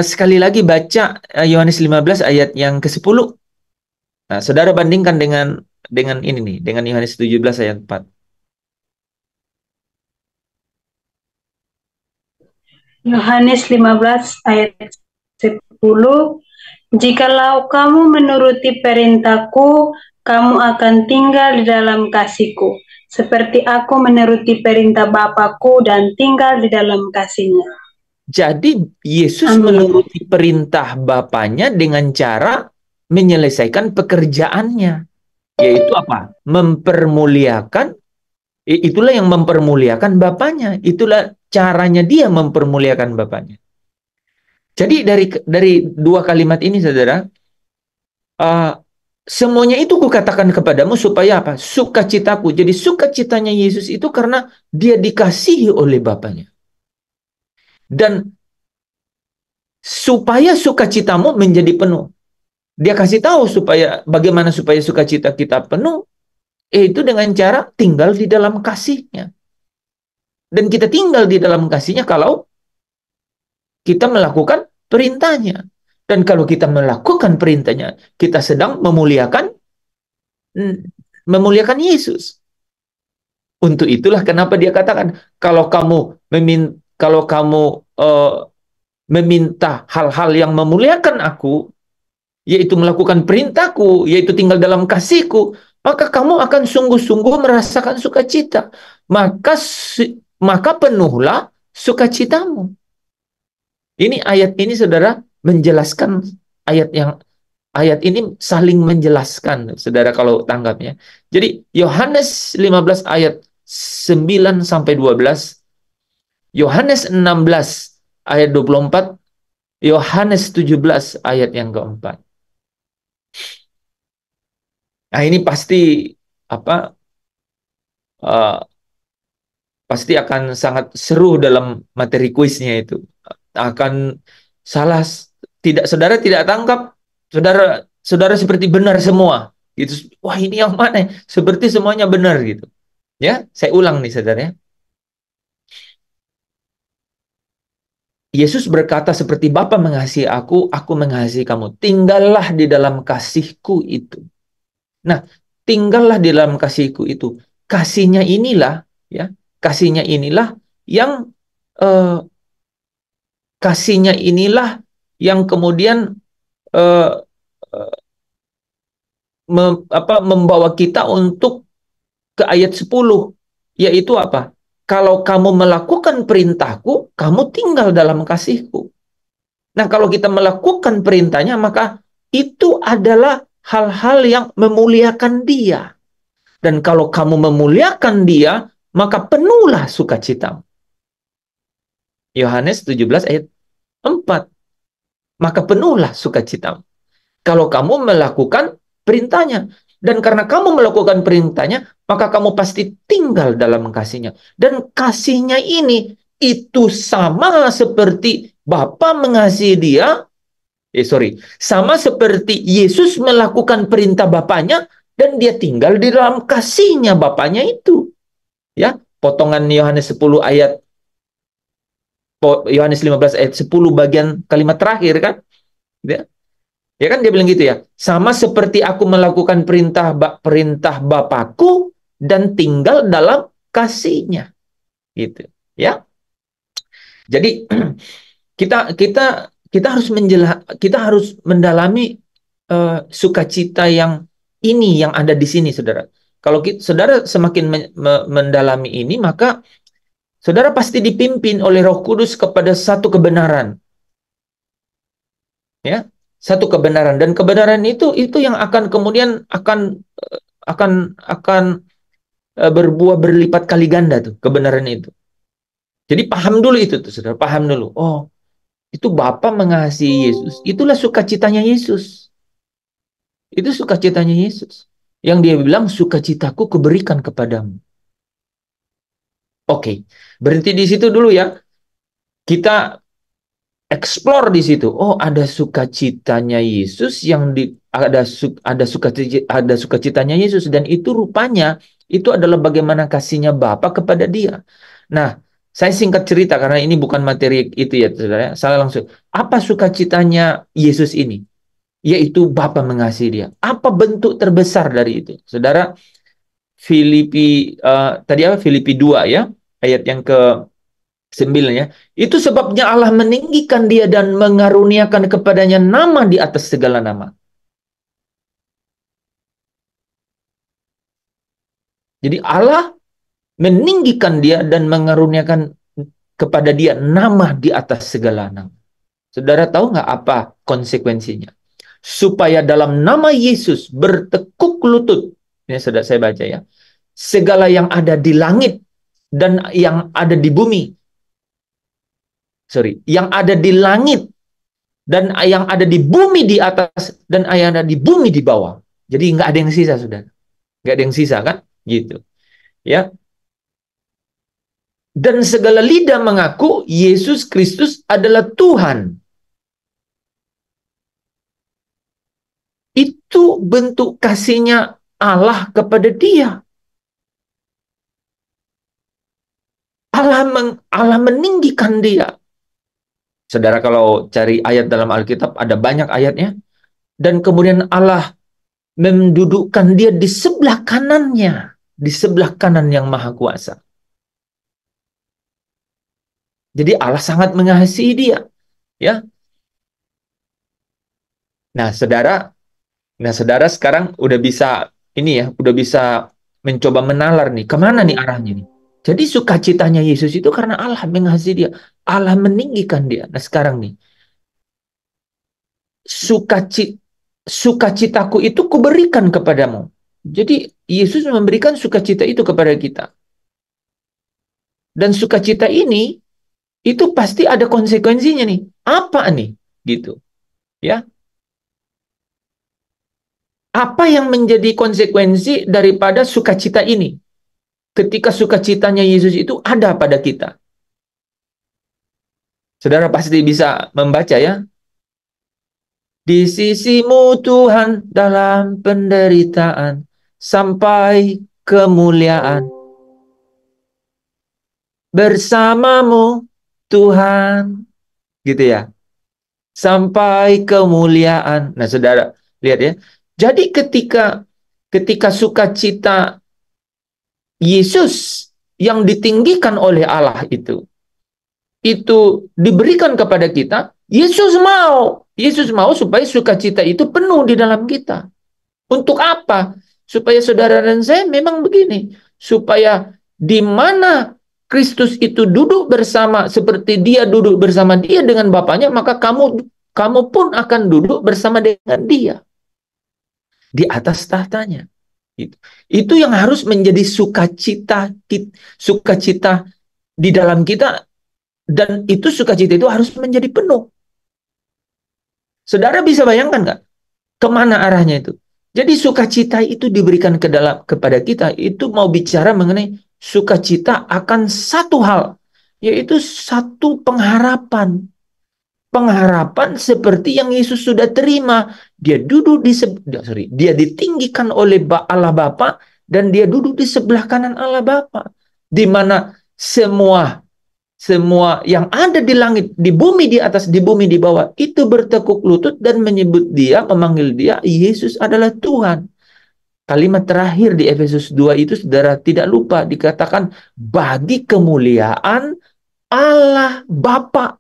sekali lagi baca Yohanes 15 ayat yang ke-10. Nah, saudara bandingkan dengan ini nih, dengan Yohanes 17 ayat 4. Yohanes 15 ayat 10. Jikalau kamu menuruti perintahku, kamu akan tinggal di dalam kasihku, seperti aku menuruti perintah Bapakku dan tinggal di dalam kasih-Nya. Jadi Yesus Amin. menuruti perintah Bapaknya dengan cara menyelesaikan pekerjaannya, yaitu apa? Mempermuliakan. Itulah yang mempermuliakan Bapaknya. Itulah caranya dia mempermuliakan Bapaknya. Jadi dari dua kalimat ini, saudara, semuanya itu kukatakan kepadamu supaya apa? Sukacitaku. Jadi sukacitanya Yesus itu karena dia dikasihi oleh Bapaknya. Dan supaya sukacitamu menjadi penuh. Dia kasih tahu bagaimana supaya sukacita kita penuh, itu dengan cara tinggal di dalam kasih-Nya. Dan kita tinggal di dalam kasih-Nya kalau kita melakukan perintah-Nya. Dan kalau kita melakukan perintah-Nya, kita sedang memuliakan Yesus. Untuk itulah kenapa dia katakan, kalau kamu meminta hal-hal yang memuliakan aku, yaitu melakukan perintahku, yaitu tinggal dalam kasihku, maka kamu akan sungguh-sungguh merasakan sukacita. Maka penuhlah sukacitamu. Ini ayat ini, saudara, menjelaskan ayat ini saling menjelaskan, saudara, kalau tanggapnya. Jadi Yohanes 15 ayat 9 sampai 12, Yohanes 16 ayat 24, Yohanes 17 ayat yang keempat. Nah, ini pasti pasti akan sangat seru dalam materi kuisnya itu. Akan saudara tidak tangkap, saudara seperti benar semua. Gitu. Wah, ini yang mana? Seperti semuanya benar gitu. Ya, saya ulang nih, saudara ya. Yesus berkata, seperti Bapa mengasihi aku mengasihi kamu. Tinggallah di dalam kasihku itu. Nah, tinggallah di dalam kasihku itu. Kasihnya inilah, ya, kasihnya inilah yang kemudian membawa kita untuk ke ayat 10, yaitu apa? Kalau kamu melakukan perintahku, kamu tinggal dalam kasihku. Nah, kalau kita melakukan perintahnya, maka itu adalah hal-hal yang memuliakan dia. Dan kalau kamu memuliakan dia, maka penuhlah sukacitamu. Yohanes 17 ayat 4. Maka penuhlah sukacitamu. Kalau kamu melakukan perintahnya. Dan karena kamu melakukan perintahnya, maka kamu pasti tinggal dalam kasih-Nya. Dan kasih-Nya ini, itu sama seperti Bapa mengasihi dia, sama seperti Yesus melakukan perintah Bapaknya, dan dia tinggal di dalam kasih-Nya Bapaknya itu. Ya, potongan Yohanes 10 ayat Yohanes 15 ayat 10 bagian kalimat terakhir kan? Ya kan dia bilang gitu ya. Sama seperti aku melakukan perintah Bapakku dan tinggal dalam kasih-Nya. Gitu, ya. Jadi kita harus mendalami sukacita yang ini yang ada di sini, saudara. Kalau saudara semakin mendalami ini, maka saudara pasti dipimpin oleh Roh Kudus kepada satu kebenaran, ya, satu kebenaran, dan kebenaran itu yang akan kemudian akan berbuah berlipat kali ganda tuh kebenaran itu. Jadi paham dulu itu tuh, saudara, paham dulu. Oh, itu Bapa mengasihi Yesus. Itulah sukacitanya Yesus. Itu sukacitanya Yesus. Yang dia bilang, sukacitaku kuberikan kepadamu. Oke, berhenti di situ dulu ya. Kita explore di situ. Oh, ada sukacitanya Yesus yang ada sukacitanya Yesus, dan itu rupanya itu adalah bagaimana kasihnya Bapa kepada dia. Nah, saya singkat cerita karena ini bukan materi itu ya, saudara. Salah langsung. Apa sukacitanya Yesus ini? Yaitu Bapa mengasihi dia. Apa bentuk terbesar dari itu? Saudara, tadi apa? Filipi 2 ya, ayat yang ke-9 ya. Itu sebabnya Allah meninggikan dia dan mengaruniakan kepadanya nama di atas segala nama. Jadi Allah meninggikan dia dan mengaruniakan kepada dia nama di atas segala nama. Saudara tahu nggak apa konsekuensinya? Supaya dalam nama Yesus bertekuk lutut. Ini sudah saya baca ya. Segala yang ada di langit dan yang ada di bumi. Yang ada di langit dan yang ada di bumi di atas dan yang ada di bumi di bawah. Jadi nggak ada yang sisa, saudara. Nggak ada yang sisa kan? Gitu. Ya. Dan segala lidah mengaku Yesus Kristus adalah Tuhan. Itu bentuk kasihnya Allah kepada dia. Allah meninggikan dia. Saudara kalau cari ayat dalam Alkitab ada banyak ayatnya. Dan kemudian Allah mendudukkan dia di sebelah kanannya. Di sebelah kanan yang maha kuasa. Jadi Allah sangat mengasihi dia. Ya. Nah, saudara sekarang udah bisa udah bisa mencoba menalar nih, kemana nih arahnya nih. Jadi sukacitanya Yesus itu karena Allah mengasihi dia, Allah meninggikan dia. Nah sekarang nih, sukacitaku itu kuberikan kepadamu. Jadi Yesus memberikan sukacita itu kepada kita. Dan sukacita ini itu pasti ada konsekuensinya nih. Apa nih? Gitu. Ya. Apa yang menjadi konsekuensi daripada sukacita ini? Ketika sukacitanya Yesus itu ada pada kita. Saudara pasti bisa membaca ya. Di sisimu Tuhan dalam penderitaan sampai kemuliaan. Bersamamu Tuhan. Gitu ya. Sampai kemuliaan. Nah saudara, lihat ya. Jadi ketika sukacita Yesus yang ditinggikan oleh Allah itu diberikan kepada kita, Yesus mau supaya sukacita itu penuh di dalam kita. Untuk apa? Supaya saudara dan saya memang begini, supaya di mana Kristus itu duduk bersama seperti dia duduk bersama dia dengan Bapaknya, maka kamu pun akan duduk bersama dengan dia di atas tahtanya. Itu yang harus menjadi sukacita di dalam kita, dan itu sukacita itu harus menjadi penuh. Saudara bisa bayangkan nggak kemana arahnya itu? Jadi sukacita itu diberikan kepada kita, itu mau bicara mengenai sukacita akan satu hal, yaitu satu pengharapan. Pengharapan seperti yang Yesus sudah terima. Dia ditinggikan oleh Allah Bapa dan dia duduk di sebelah kanan Allah Bapa, di mana semua yang ada di langit, di bumi di atas, di bumi di bawah itu bertekuk lutut dan memanggil dia Yesus adalah Tuhan. Kalimat terakhir di Efesus 2 itu saudara tidak lupa dikatakan bagi kemuliaan Allah Bapa.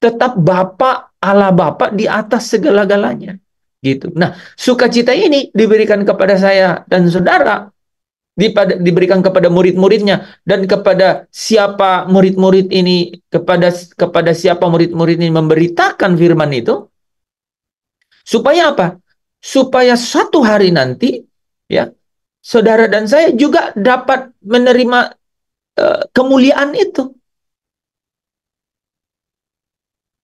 Tetap Bapa Allah Bapa di atas segala-galanya. Gitu. Nah, sukacita ini diberikan kepada saya dan saudara, diberikan kepada murid-muridnya, dan kepada siapa murid-murid ini, kepada siapa murid-murid ini memberitakan firman itu, supaya apa? Supaya suatu hari nanti, ya, saudara dan saya juga dapat menerima kemuliaan itu.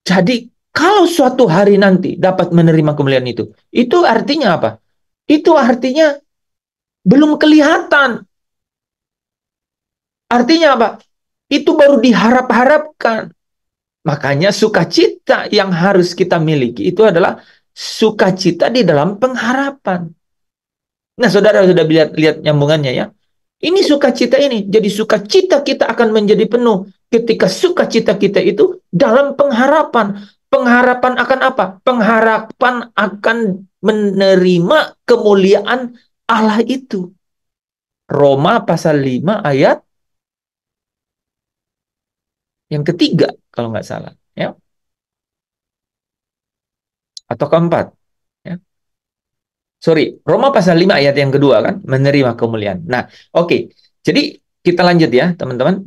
Jadi, kalau suatu hari nanti dapat menerima kemuliaan itu artinya apa? Itu artinya belum kelihatan. Artinya apa? Itu baru diharap-harapkan. Makanya sukacita yang harus kita miliki itu adalah sukacita di dalam pengharapan. Nah, saudara sudah lihat nyambungannya ya. Ini sukacita ini. Jadi sukacita kita akan menjadi penuh ketika sukacita kita itu dalam pengharapan. Pengharapan akan apa? Pengharapan akan menerima kemuliaan Allah itu. Roma pasal 5 ayat yang ketiga, kalau nggak salah. Ya. Atau keempat. Ya. Sorry, Roma pasal 5 ayat yang kedua kan, menerima kemuliaan. Nah, oke. Jadi kita lanjut ya, teman-teman.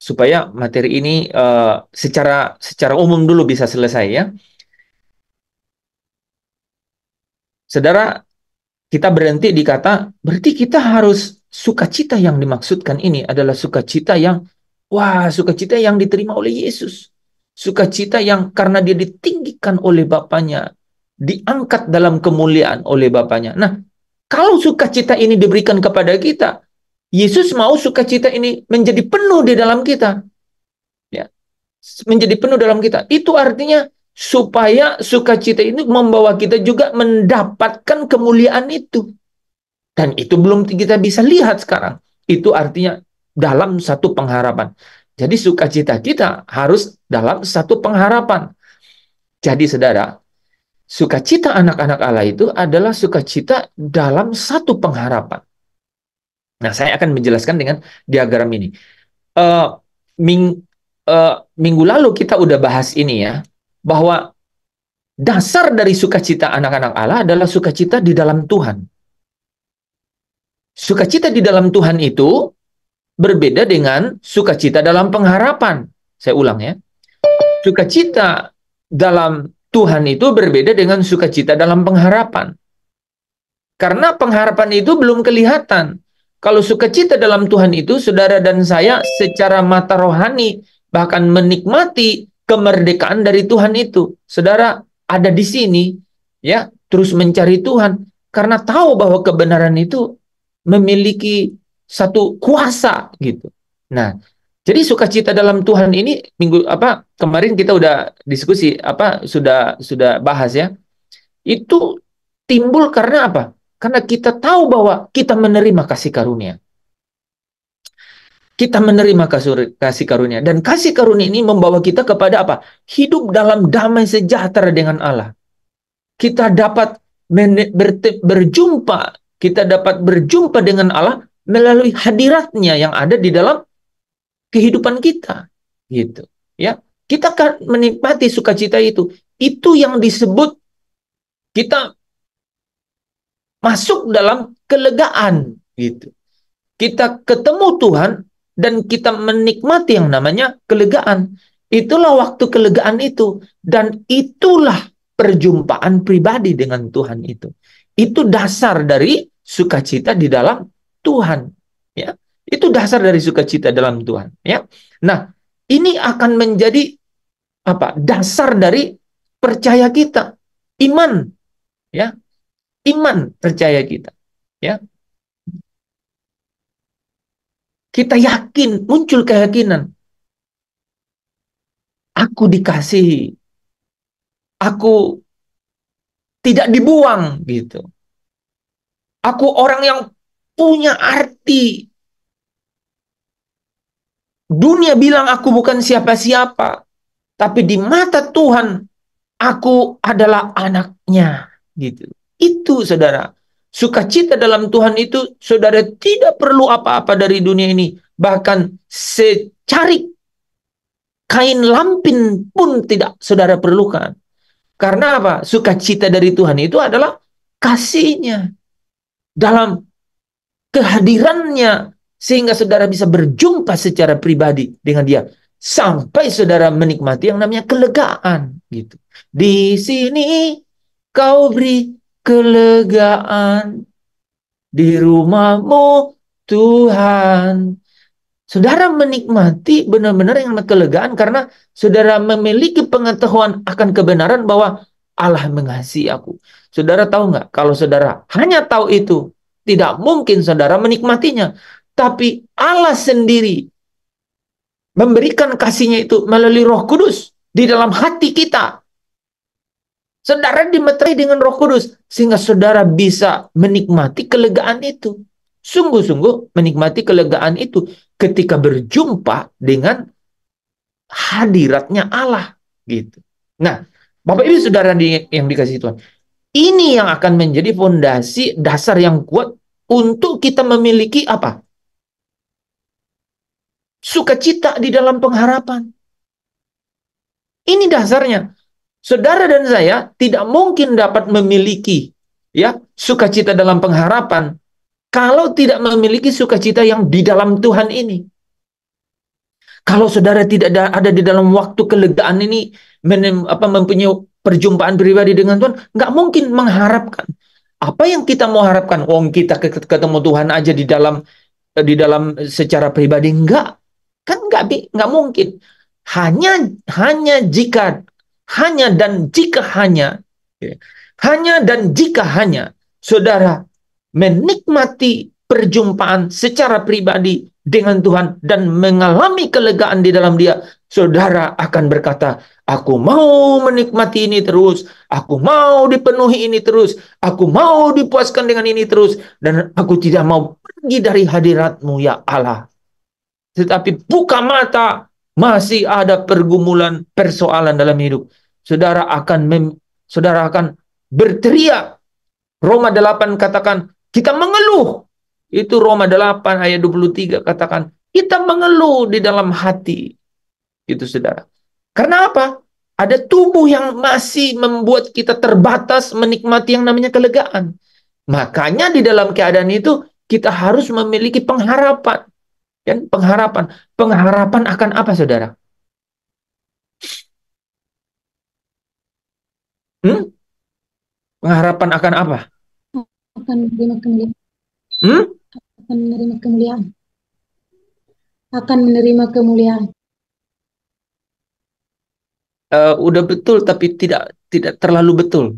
Supaya materi ini secara umum dulu bisa selesai ya. Saudara, kita berhenti di kata, berarti kita harus sukacita yang dimaksudkan ini adalah sukacita yang, wah, sukacita yang diterima oleh Yesus. Sukacita yang karena dia ditinggikan oleh Bapaknya, diangkat dalam kemuliaan oleh Bapaknya. Nah, kalau sukacita ini diberikan kepada kita, Yesus mau sukacita ini menjadi penuh di dalam kita. Ya, menjadi penuh dalam kita. Itu artinya supaya sukacita ini membawa kita juga mendapatkan kemuliaan itu. Dan itu belum kita bisa lihat sekarang. Itu artinya dalam satu pengharapan. Jadi sukacita kita harus dalam satu pengharapan. Jadi saudara, sukacita anak-anak Allah itu adalah sukacita dalam satu pengharapan. Nah, saya akan menjelaskan dengan diagram ini. Minggu lalu kita udah bahas ini ya, bahwa dasar dari sukacita anak-anak Allah adalah sukacita di dalam Tuhan. Sukacita di dalam Tuhan itu berbeda dengan sukacita dalam pengharapan. Saya ulang ya. Sukacita dalam Tuhan itu berbeda dengan sukacita dalam pengharapan. Karena pengharapan itu belum kelihatan. Kalau sukacita dalam Tuhan itu, saudara dan saya secara mata rohani bahkan menikmati kemerdekaan dari Tuhan itu. Saudara ada di sini, ya, terus mencari Tuhan karena tahu bahwa kebenaran itu memiliki satu kuasa gitu. Nah, jadi sukacita dalam Tuhan ini kemarin kita udah diskusi sudah bahas ya. Itu timbul karena apa? Karena kita tahu bahwa kita menerima kasih karunia. Kita menerima kasih karunia. Dan kasih karunia ini membawa kita kepada apa? Hidup dalam damai sejahtera dengan Allah. Kita dapat berjumpa. Kita dapat berjumpa dengan Allah melalui hadiratnya yang ada di dalam kehidupan kita. Gitu. Ya, kita akan menikmati sukacita itu. Itu yang disebut kita masuk dalam kelegaan gitu. Kita ketemu Tuhan dan kita menikmati yang namanya kelegaan. Itulah waktu kelegaan itu dan itulah perjumpaan pribadi dengan Tuhan itu. Itu dasar dari sukacita di dalam Tuhan, ya. Itu dasar dari sukacita dalam Tuhan, ya. Nah, ini akan menjadi apa? Dasar dari percaya kita, iman, ya. Iman percaya kita, ya. Kita yakin, muncul keyakinan. Aku dikasihi. Aku tidak dibuang gitu. Aku orang yang punya arti. Dunia bilang aku bukan siapa-siapa, tapi di mata Tuhan aku adalah anaknya gitu. Itu saudara. Sukacita dalam Tuhan itu saudara tidak perlu apa-apa dari dunia ini. Bahkan secari kain lampin pun tidak saudara perlukan. Karena apa? Sukacita dari Tuhan itu adalah kasihnya dalam kehadirannya, sehingga saudara bisa berjumpa secara pribadi dengan dia sampai saudara menikmati yang namanya kelegaan gitu. Di sini kau beri kelegaan di rumahmu Tuhan. Saudara menikmati benar-benar yang namanya kelegaan karena saudara memiliki pengetahuan akan kebenaran bahwa Allah mengasihi aku. Saudara tahu nggak? Kalau saudara hanya tahu itu, tidak mungkin saudara menikmatinya. Tapi Allah sendiri memberikan kasihnya itu melalui Roh Kudus di dalam hati kita. Saudara dimeterai dengan Roh Kudus sehingga saudara bisa menikmati kelegaan itu. Sungguh-sungguh menikmati kelegaan itu ketika berjumpa dengan hadiratnya Allah gitu. Nah, Bapak Ibu Saudara yang dikasihi Tuhan, ini yang akan menjadi fondasi dasar yang kuat untuk kita memiliki apa? Sukacita di dalam pengharapan. Ini dasarnya. Saudara dan saya tidak mungkin dapat memiliki ya sukacita dalam pengharapan kalau tidak memiliki sukacita yang di dalam Tuhan ini. Kalau saudara tidak ada di dalam waktu kelegaan ini, mempunyai perjumpaan pribadi dengan Tuhan, nggak mungkin mengharapkan. Apa yang kita mau harapkan? Kita ketemu Tuhan aja di dalam secara pribadi, enggak. Kan nggak mungkin. Hanya jika saudara menikmati perjumpaan secara pribadi dengan Tuhan dan mengalami kelegaan di dalam dia, saudara akan berkata, aku mau menikmati ini terus, aku mau dipenuhi ini terus, aku mau dipuaskan dengan ini terus, dan aku tidak mau pergi dari hadirat-Mu ya Allah. Tetapi buka mata, masih ada pergumulan, persoalan dalam hidup. Saudara akan berteriak. Roma 8 katakan, kita mengeluh. Itu Roma 8 ayat 23 katakan, kita mengeluh di dalam hati. Itu saudara. Karena apa? Ada tubuh yang masih membuat kita terbatas menikmati yang namanya kelegaan. Makanya di dalam keadaan itu, kita harus memiliki pengharapan. Dan pengharapan. Pengharapan akan apa, saudara? Pengharapan akan apa? Akan menerima kemuliaan. Akan menerima kemuliaan. Akan menerima kemuliaan. Udah betul, tapi tidak terlalu betul.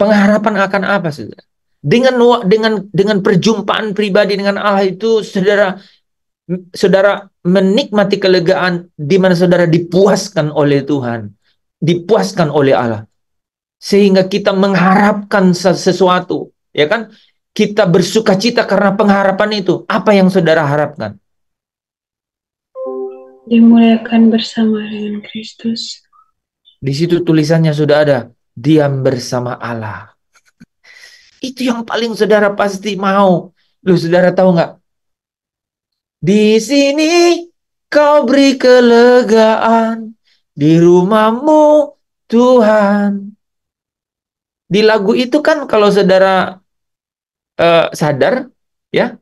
Pengharapan akan apa, saudara? Dengan perjumpaan pribadi dengan Allah itu, saudara menikmati kelegaan di mana saudara dipuaskan oleh Tuhan, dipuaskan oleh Allah, sehingga kita mengharapkan sesuatu, ya kan? Kita bersukacita karena pengharapan itu. Apa yang saudara harapkan? Dimuliakan bersama dengan Kristus. Di situ tulisannya sudah ada, diam bersama Allah. Itu yang paling saudara pasti mau. Loh, saudara tahu nggak? Di sini kau beri kelegaan di rumahmu Tuhan. Di lagu itu kan kalau saudara sadar, ya,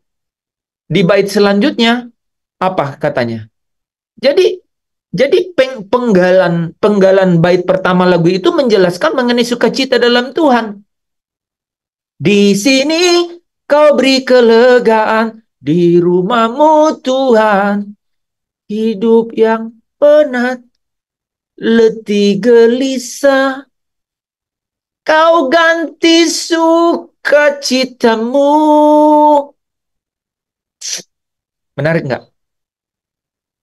di bait selanjutnya apa katanya? Jadi penggalan bait pertama lagu itu menjelaskan mengenai sukacita dalam Tuhan. Di sini kau beri kelegaan di rumahmu Tuhan. Hidup yang penat, letih gelisah, kau ganti sukacitamu. Menarik nggak?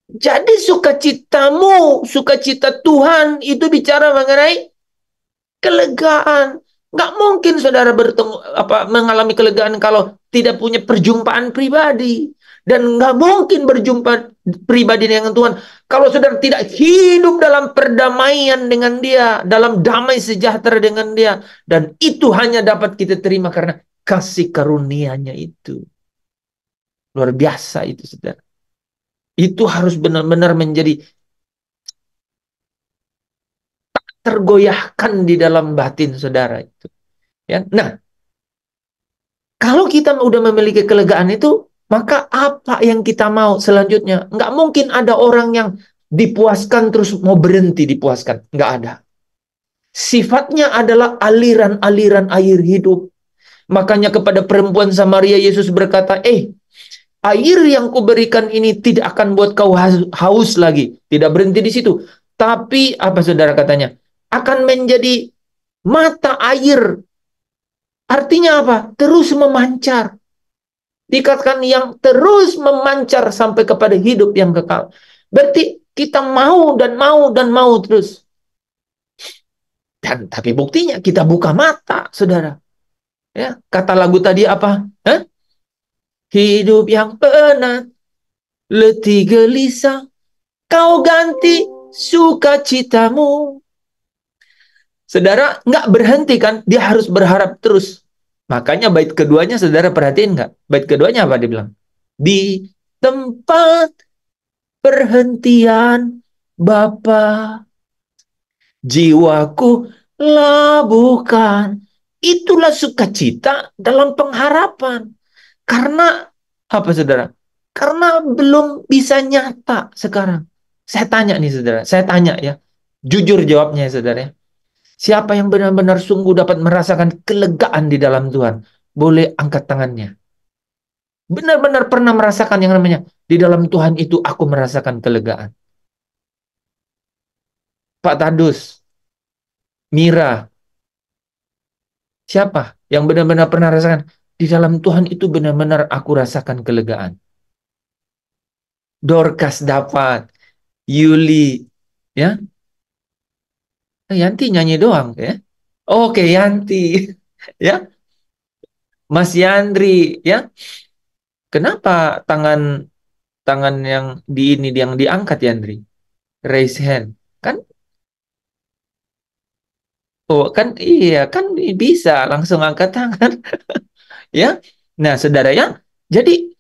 Jadi sukacitamu, sukacita Tuhan itu bicara mengenai kelegaan. Nggak mungkin saudara mengalami kelegaan kalau tidak punya perjumpaan pribadi. Dan nggak mungkin berjumpa pribadi dengan Tuhan kalau saudara tidak hidup dalam perdamaian dengan Dia, dalam damai sejahtera dengan Dia. Dan itu hanya dapat kita terima karena kasih karunia-Nya itu. Luar biasa itu, saudara. Itu harus benar-benar menjadi tergoyahkan di dalam batin saudara itu. Ya. Nah, kalau kita udah memiliki kelegaan itu, maka apa yang kita mau selanjutnya? Nggak mungkin ada orang yang dipuaskan terus mau berhenti dipuaskan. Nggak ada. Sifatnya adalah aliran-aliran air hidup. Makanya kepada perempuan Samaria Yesus berkata, air yang kuberikan ini tidak akan buat kau haus lagi. Tidak berhenti di situ. Tapi apa saudara katanya? Akan menjadi mata air. Artinya apa? Terus memancar. Dikatakan yang terus memancar sampai kepada hidup yang kekal. Berarti kita mau dan mau dan mau terus. Dan tapi buktinya kita buka mata, saudara. Ya, kata lagu tadi apa? Hidup yang penat, letih gelisah, kau ganti sukacitamu. Saudara, nggak berhenti kan? Dia harus berharap terus. Makanya bait keduanya saudara perhatiin nggak? Bait keduanya apa dia bilang? Di tempat perhentian Bapa, jiwaku labuhkan. Itulah sukacita dalam pengharapan. Karena apa saudara? Karena belum bisa nyata sekarang. Saya tanya nih saudara, saya tanya ya. Jujur jawabnya ya saudara ya. Siapa yang benar-benar sungguh dapat merasakan kelegaan di dalam Tuhan? Boleh angkat tangannya. Benar-benar pernah merasakan yang namanya, di dalam Tuhan itu aku merasakan kelegaan. Pak Tadus, Mira, siapa yang benar-benar pernah rasakan? Di dalam Tuhan itu benar-benar aku rasakan kelegaan. Dorcas dapat, Yuli, ya. Yanti nyanyi doang ya. Oke, Yanti. Ya. Mas Yandri, ya. Kenapa tangan yang yang diangkat Yandri? Raise hand. Kan iya, kan bisa langsung angkat tangan. Ya. Nah, saudara ya. Jadi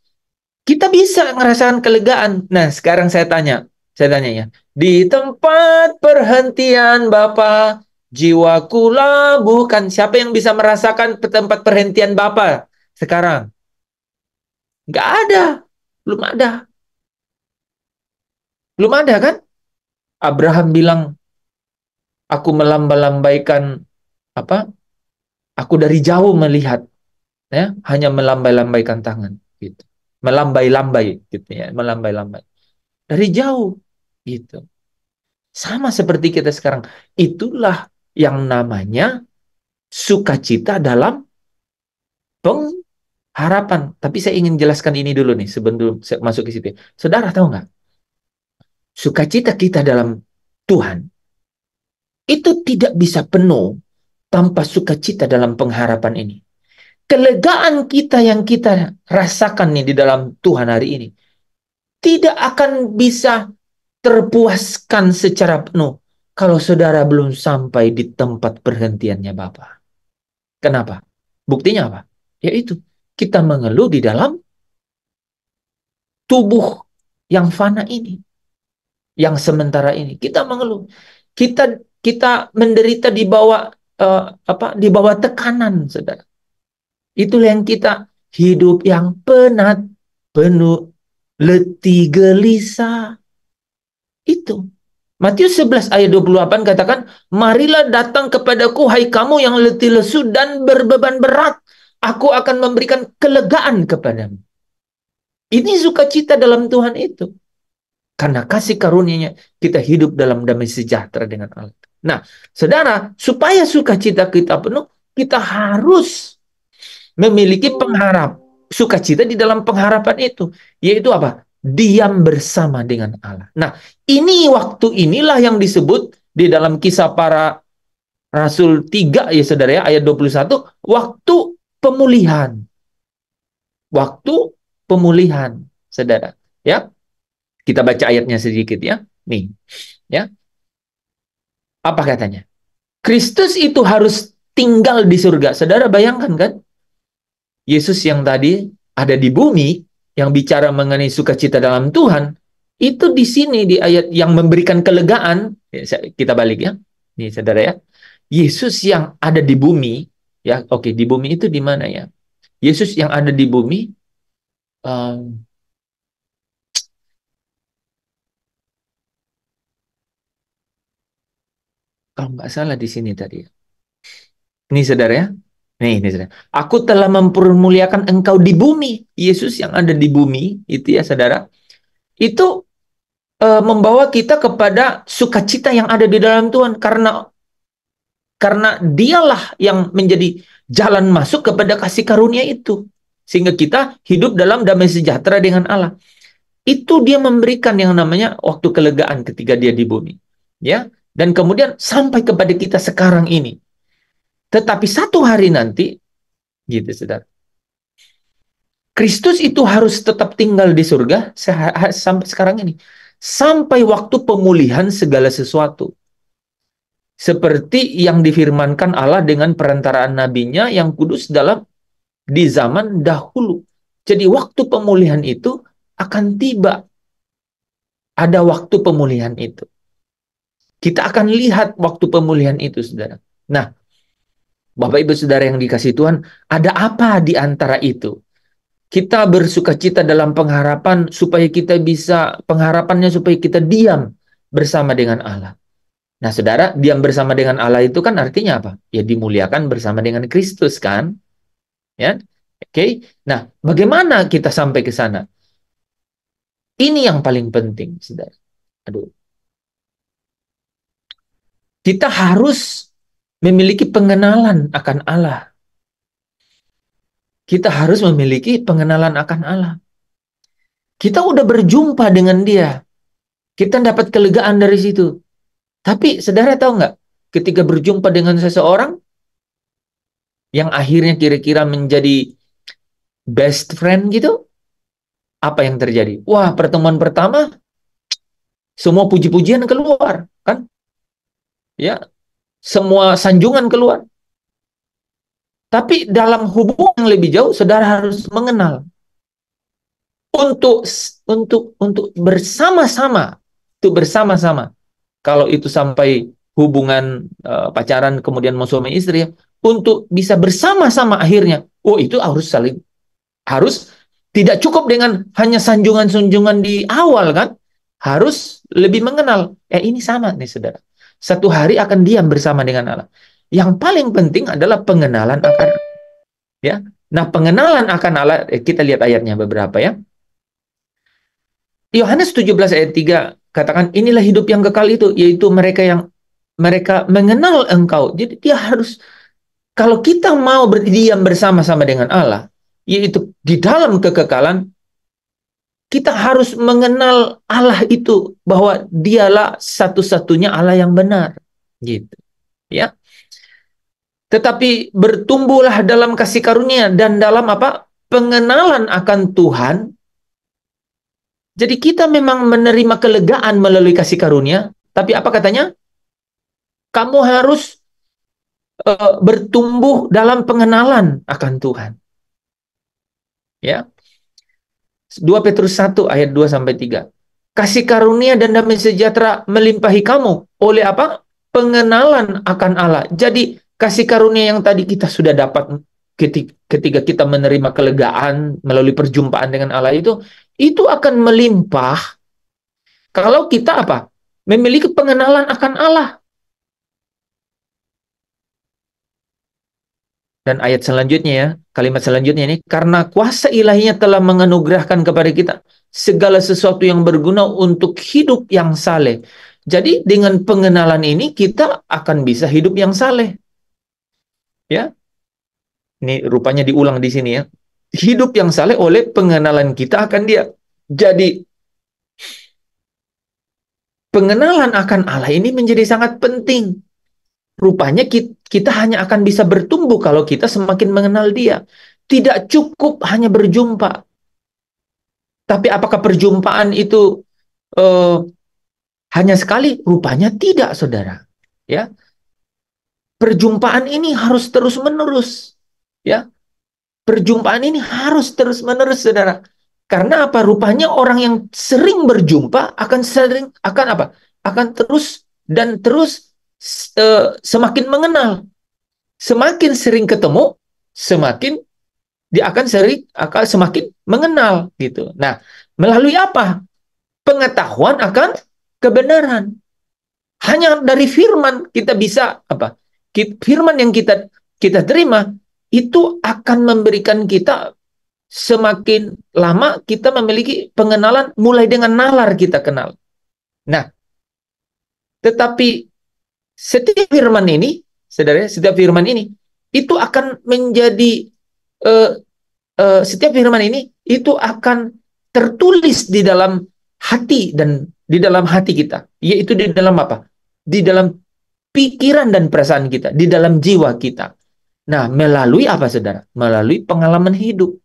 kita bisa merasakan kelegaan. Nah, sekarang saya tanya ya. Di tempat perhentian Bapa, jiwaku labuhkan. Siapa yang bisa merasakan tempat perhentian Bapa sekarang? Nggak ada. Belum ada. Belum ada kan? Abraham bilang, aku melambaikan apa? Aku dari jauh melihat, ya, hanya melambai-lambaikan tangan, gitu. Melambai-lambai, gitu ya, melambai-lambai. Dari jauh, gitu. Sama seperti kita sekarang. Itulah yang namanya sukacita dalam pengharapan. Tapi saya ingin jelaskan ini dulu nih sebelum saya masuk ke situ. Saudara tahu nggak? Sukacita kita dalam Tuhan itu tidak bisa penuh tanpa sukacita dalam pengharapan ini. Kelegaan kita yang kita rasakan nih di dalam Tuhan hari ini tidak akan bisa terpuaskan secara penuh kalau saudara belum sampai di tempat perhentiannya Bapa. Kenapa? Buktinya apa? Yaitu kita mengeluh di dalam tubuh yang fana ini, yang sementara ini. Kita mengeluh. Kita menderita di bawah di bawah tekanan, saudara. Itulah yang kita hidup yang penat, penuh, letih, gelisah. Itu. Matius 11 ayat 28 katakan, marilah datang kepadaku hai kamu yang letih lesu dan berbeban berat. Aku akan memberikan kelegaan kepadamu. Ini sukacita dalam Tuhan itu. Karena kasih karunia-Nya kita hidup dalam damai sejahtera dengan Allah. Nah, saudara, supaya sukacita kita penuh, kita harus memiliki sukacita di dalam pengharapan itu. Yaitu apa? Diam bersama dengan Allah. Nah, inilah yang disebut di dalam Kisah Para Rasul 3 ya saudara ya, ayat 21, waktu pemulihan. Waktu pemulihan, saudara. Ya. Kita baca ayatnya sedikit ya. Nih. Ya. Apa katanya? Kristus itu harus tinggal di surga. Saudara bayangkan kan? Yesus yang tadi ada di bumi, yang bicara mengenai sukacita dalam Tuhan, itu di sini di ayat yang memberikan kelegaan, kita balik ya. Nih, saudara ya. Yesus yang ada di bumi, ya, oke, di bumi itu di mana ya? Yesus yang ada di bumi, um, kalau nggak salah di sini tadi ya. Nih, saudara ya. Nih, saudara. Aku telah mempermuliakan engkau di bumi. Yesus yang ada di bumi, itu ya, saudara. Itu membawa kita kepada sukacita yang ada di dalam Tuhan. Karena dialah yang menjadi jalan masuk kepada kasih karunia itu. Sehingga kita hidup dalam damai sejahtera dengan Allah. Itu dia memberikan yang namanya waktu kelegaan ketika dia di bumi. Ya, dan kemudian sampai kepada kita sekarang ini. Tetapi satu hari nanti, gitu saudara, Kristus itu harus tetap tinggal di surga sampai sekarang ini. Sampai waktu pemulihan segala sesuatu. Seperti yang difirmankan Allah dengan perantaraan nabinya yang kudus di zaman dahulu. Jadi waktu pemulihan itu akan tiba. Ada waktu pemulihan itu. Kita akan lihat waktu pemulihan itu, saudara. Nah, Bapak Ibu Saudara yang dikasihi Tuhan, ada apa di antara itu? Kita bersukacita dalam pengharapan supaya kita bisa, pengharapannya supaya kita diam bersama dengan Allah. Nah, saudara, diam bersama dengan Allah itu kan artinya apa? Ya dimuliakan bersama dengan Kristus kan? Ya, oke. Nah, bagaimana kita sampai ke sana? Ini yang paling penting, saudara. Aduh. Kita harus memiliki pengenalan akan Allah. Kita harus memiliki pengenalan akan Allah. Kita udah berjumpa dengan Dia. Kita dapat kelegaan dari situ. Tapi, saudara tahu nggak? Ketika berjumpa dengan seseorang yang akhirnya kira-kira menjadi best friend gitu, apa yang terjadi? Wah, pertemuan pertama, semua puji-pujian keluar, kan? Ya, semua sanjungan keluar. Tapi dalam hubungan yang lebih jauh, saudara harus mengenal. Untuk bersama-sama, kalau itu sampai hubungan pacaran kemudian mau suami istri ya, untuk bisa bersama-sama akhirnya, itu harus tidak cukup dengan hanya sanjungan-sanjungan di awal kan, harus lebih mengenal. Ini sama nih saudara, satu hari akan diam bersama dengan Allah. Yang paling penting adalah pengenalan akan ya. Nah, pengenalan akan Allah, kita lihat ayatnya beberapa ya. Yohanes 17 ayat 3 katakan, inilah hidup yang kekal itu, yaitu mereka mengenal engkau. Jadi dia harus, kalau kita mau berdiam bersama-sama dengan Allah, yaitu di dalam kekekalan, kita harus mengenal Allah itu, bahwa dialah satu-satunya Allah yang benar. Gitu. Ya. Tetapi bertumbuhlah dalam kasih karunia dan dalam apa? Pengenalan akan Tuhan. Jadi kita memang menerima kelegaan melalui kasih karunia, tapi apa katanya? Kamu harus bertumbuh dalam pengenalan akan Tuhan. Ya. 2 Petrus 1 ayat 2 sampai 3. Kasih karunia dan damai sejahtera melimpahi kamu oleh apa? Pengenalan akan Allah. Jadi kasih karunia yang tadi kita sudah dapat ketika kita menerima kelegaan melalui perjumpaan dengan Allah itu akan melimpah kalau kita apa? Memiliki pengenalan akan Allah. Dan ayat selanjutnya ya, kalimat selanjutnya ini, karena kuasa ilahinya telah menganugerahkan kepada kita segala sesuatu yang berguna untuk hidup yang saleh. Jadi dengan pengenalan ini kita akan bisa hidup yang saleh. Ya. Ini rupanya diulang di sini ya. Hidup yang saleh oleh pengenalan kita akan Dia. Jadi pengenalan akan Allah ini menjadi sangat penting. Rupanya kita hanya akan bisa bertumbuh kalau kita semakin mengenal Dia. Tidak cukup hanya berjumpa. Tapi apakah perjumpaan itu hanya sekali? Rupanya tidak, saudara. Ya, perjumpaan ini harus terus-menerus. Ya, perjumpaan ini harus terus-menerus, saudara. Karena apa? Rupanya orang yang sering berjumpa akan apa? Akan terus dan terus semakin mengenal. Semakin sering ketemu, semakin dia akan semakin mengenal gitu. Nah, melalui apa? Pengetahuan akan kebenaran. Hanya dari firman kita bisa apa? Firman yang kita terima itu akan memberikan kita semakin lama kita memiliki pengenalan mulai dengan nalar kita kenal. Nah, tetapi setiap firman ini, saudara, setiap firman ini itu akan menjadi setiap firman ini itu akan tertulis di dalam hati dan di dalam hati kita, yaitu di dalam apa? Di dalam pikiran dan perasaan kita, di dalam jiwa kita. Nah, melalui apa, saudara? Melalui pengalaman hidup.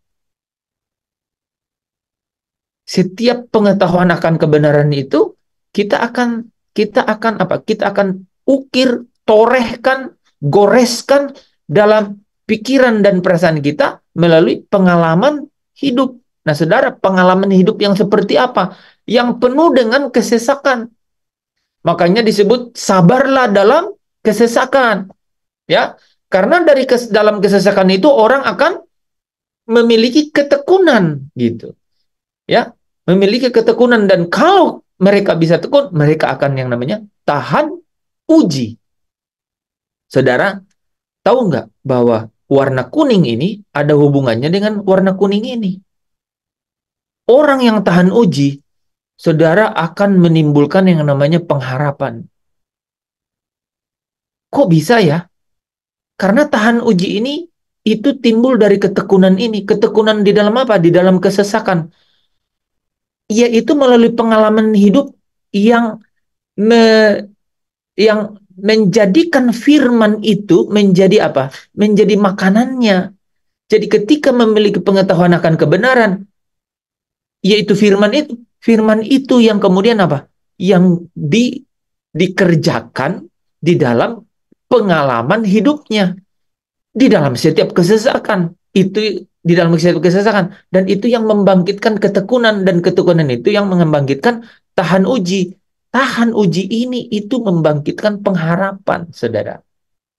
Setiap pengetahuan akan kebenaran itu kita akan apa? Kita akan ukir, torehkan, goreskan dalam pikiran dan perasaan kita melalui pengalaman hidup. Nah, saudara, pengalaman hidup yang seperti apa? Yang penuh dengan kesesakan. Makanya disebut sabarlah dalam kesesakan. Ya, karena dalam kesesakan itu orang akan memiliki ketekunan gitu. Ya, memiliki ketekunan, dan kalau mereka bisa tekun, mereka akan yang namanya tahan uji. Saudara, tahu nggak bahwa warna kuning ini ada hubungannya dengan warna kuning ini? Orang yang tahan uji, saudara, akan menimbulkan yang namanya pengharapan. Kok bisa ya? Karena tahan uji ini itu timbul dari ketekunan ini. Ketekunan di dalam apa? Di dalam kesesakan. Yaitu melalui pengalaman hidup yang menjadikan firman itu menjadi apa? Menjadi makanannya. Jadi ketika memiliki pengetahuan akan kebenaran, yaitu firman itu yang kemudian apa? Yang dikerjakan di dalam pengalaman hidupnya, di dalam setiap kesesakan. Itu di dalam setiap kesesakan, dan itu yang membangkitkan ketekunan, dan ketekunan itu yang membangkitkan tahan uji. Tahan uji ini itu membangkitkan pengharapan, saudara.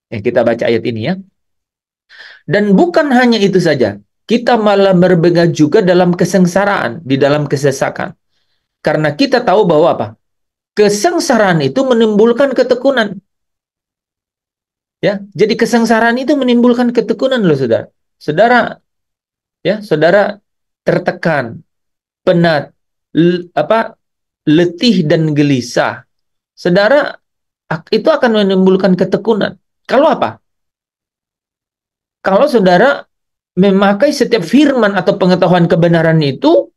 Kita baca ayat ini ya. Dan bukan hanya itu saja, kita malah berbeda juga dalam kesengsaraan, di dalam kesesakan. Karena kita tahu bahwa apa? Kesengsaraan itu menimbulkan ketekunan. Ya, jadi kesengsaraan itu menimbulkan ketekunan loh, saudara. Saudara, ya, saudara tertekan, penat, letih dan gelisah. Saudara, itu akan menimbulkan ketekunan. Kalau apa? Kalau saudara memakai setiap firman atau pengetahuan kebenaran itu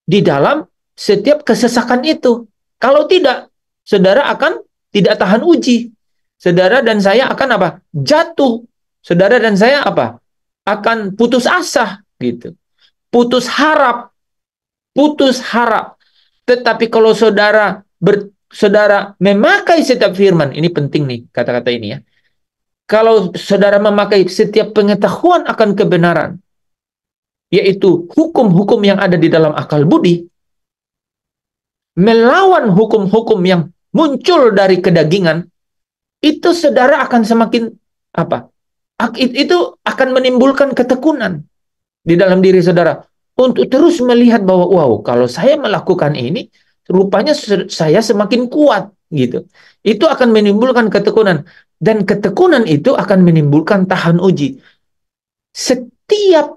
di dalam setiap kesesakan itu. Kalau tidak, saudara akan tidak tahan uji. Saudara dan saya akan apa? Jatuh. Saudara dan saya apa? Akan putus asa gitu. Putus harap. Putus harap. Tetapi kalau saudara memakai setiap firman, ini penting nih kata-kata ini ya. Kalau saudara memakai setiap pengetahuan akan kebenaran, yaitu hukum-hukum yang ada di dalam akal budi, melawan hukum-hukum yang muncul dari kedagingan, itu saudara akan semakin apa? Itu akan menimbulkan ketekunan di dalam diri saudara untuk terus melihat bahwa wow, kalau saya melakukan ini, rupanya saya semakin kuat gitu. Itu akan menimbulkan ketekunan, dan ketekunan itu akan menimbulkan tahan uji. Setiap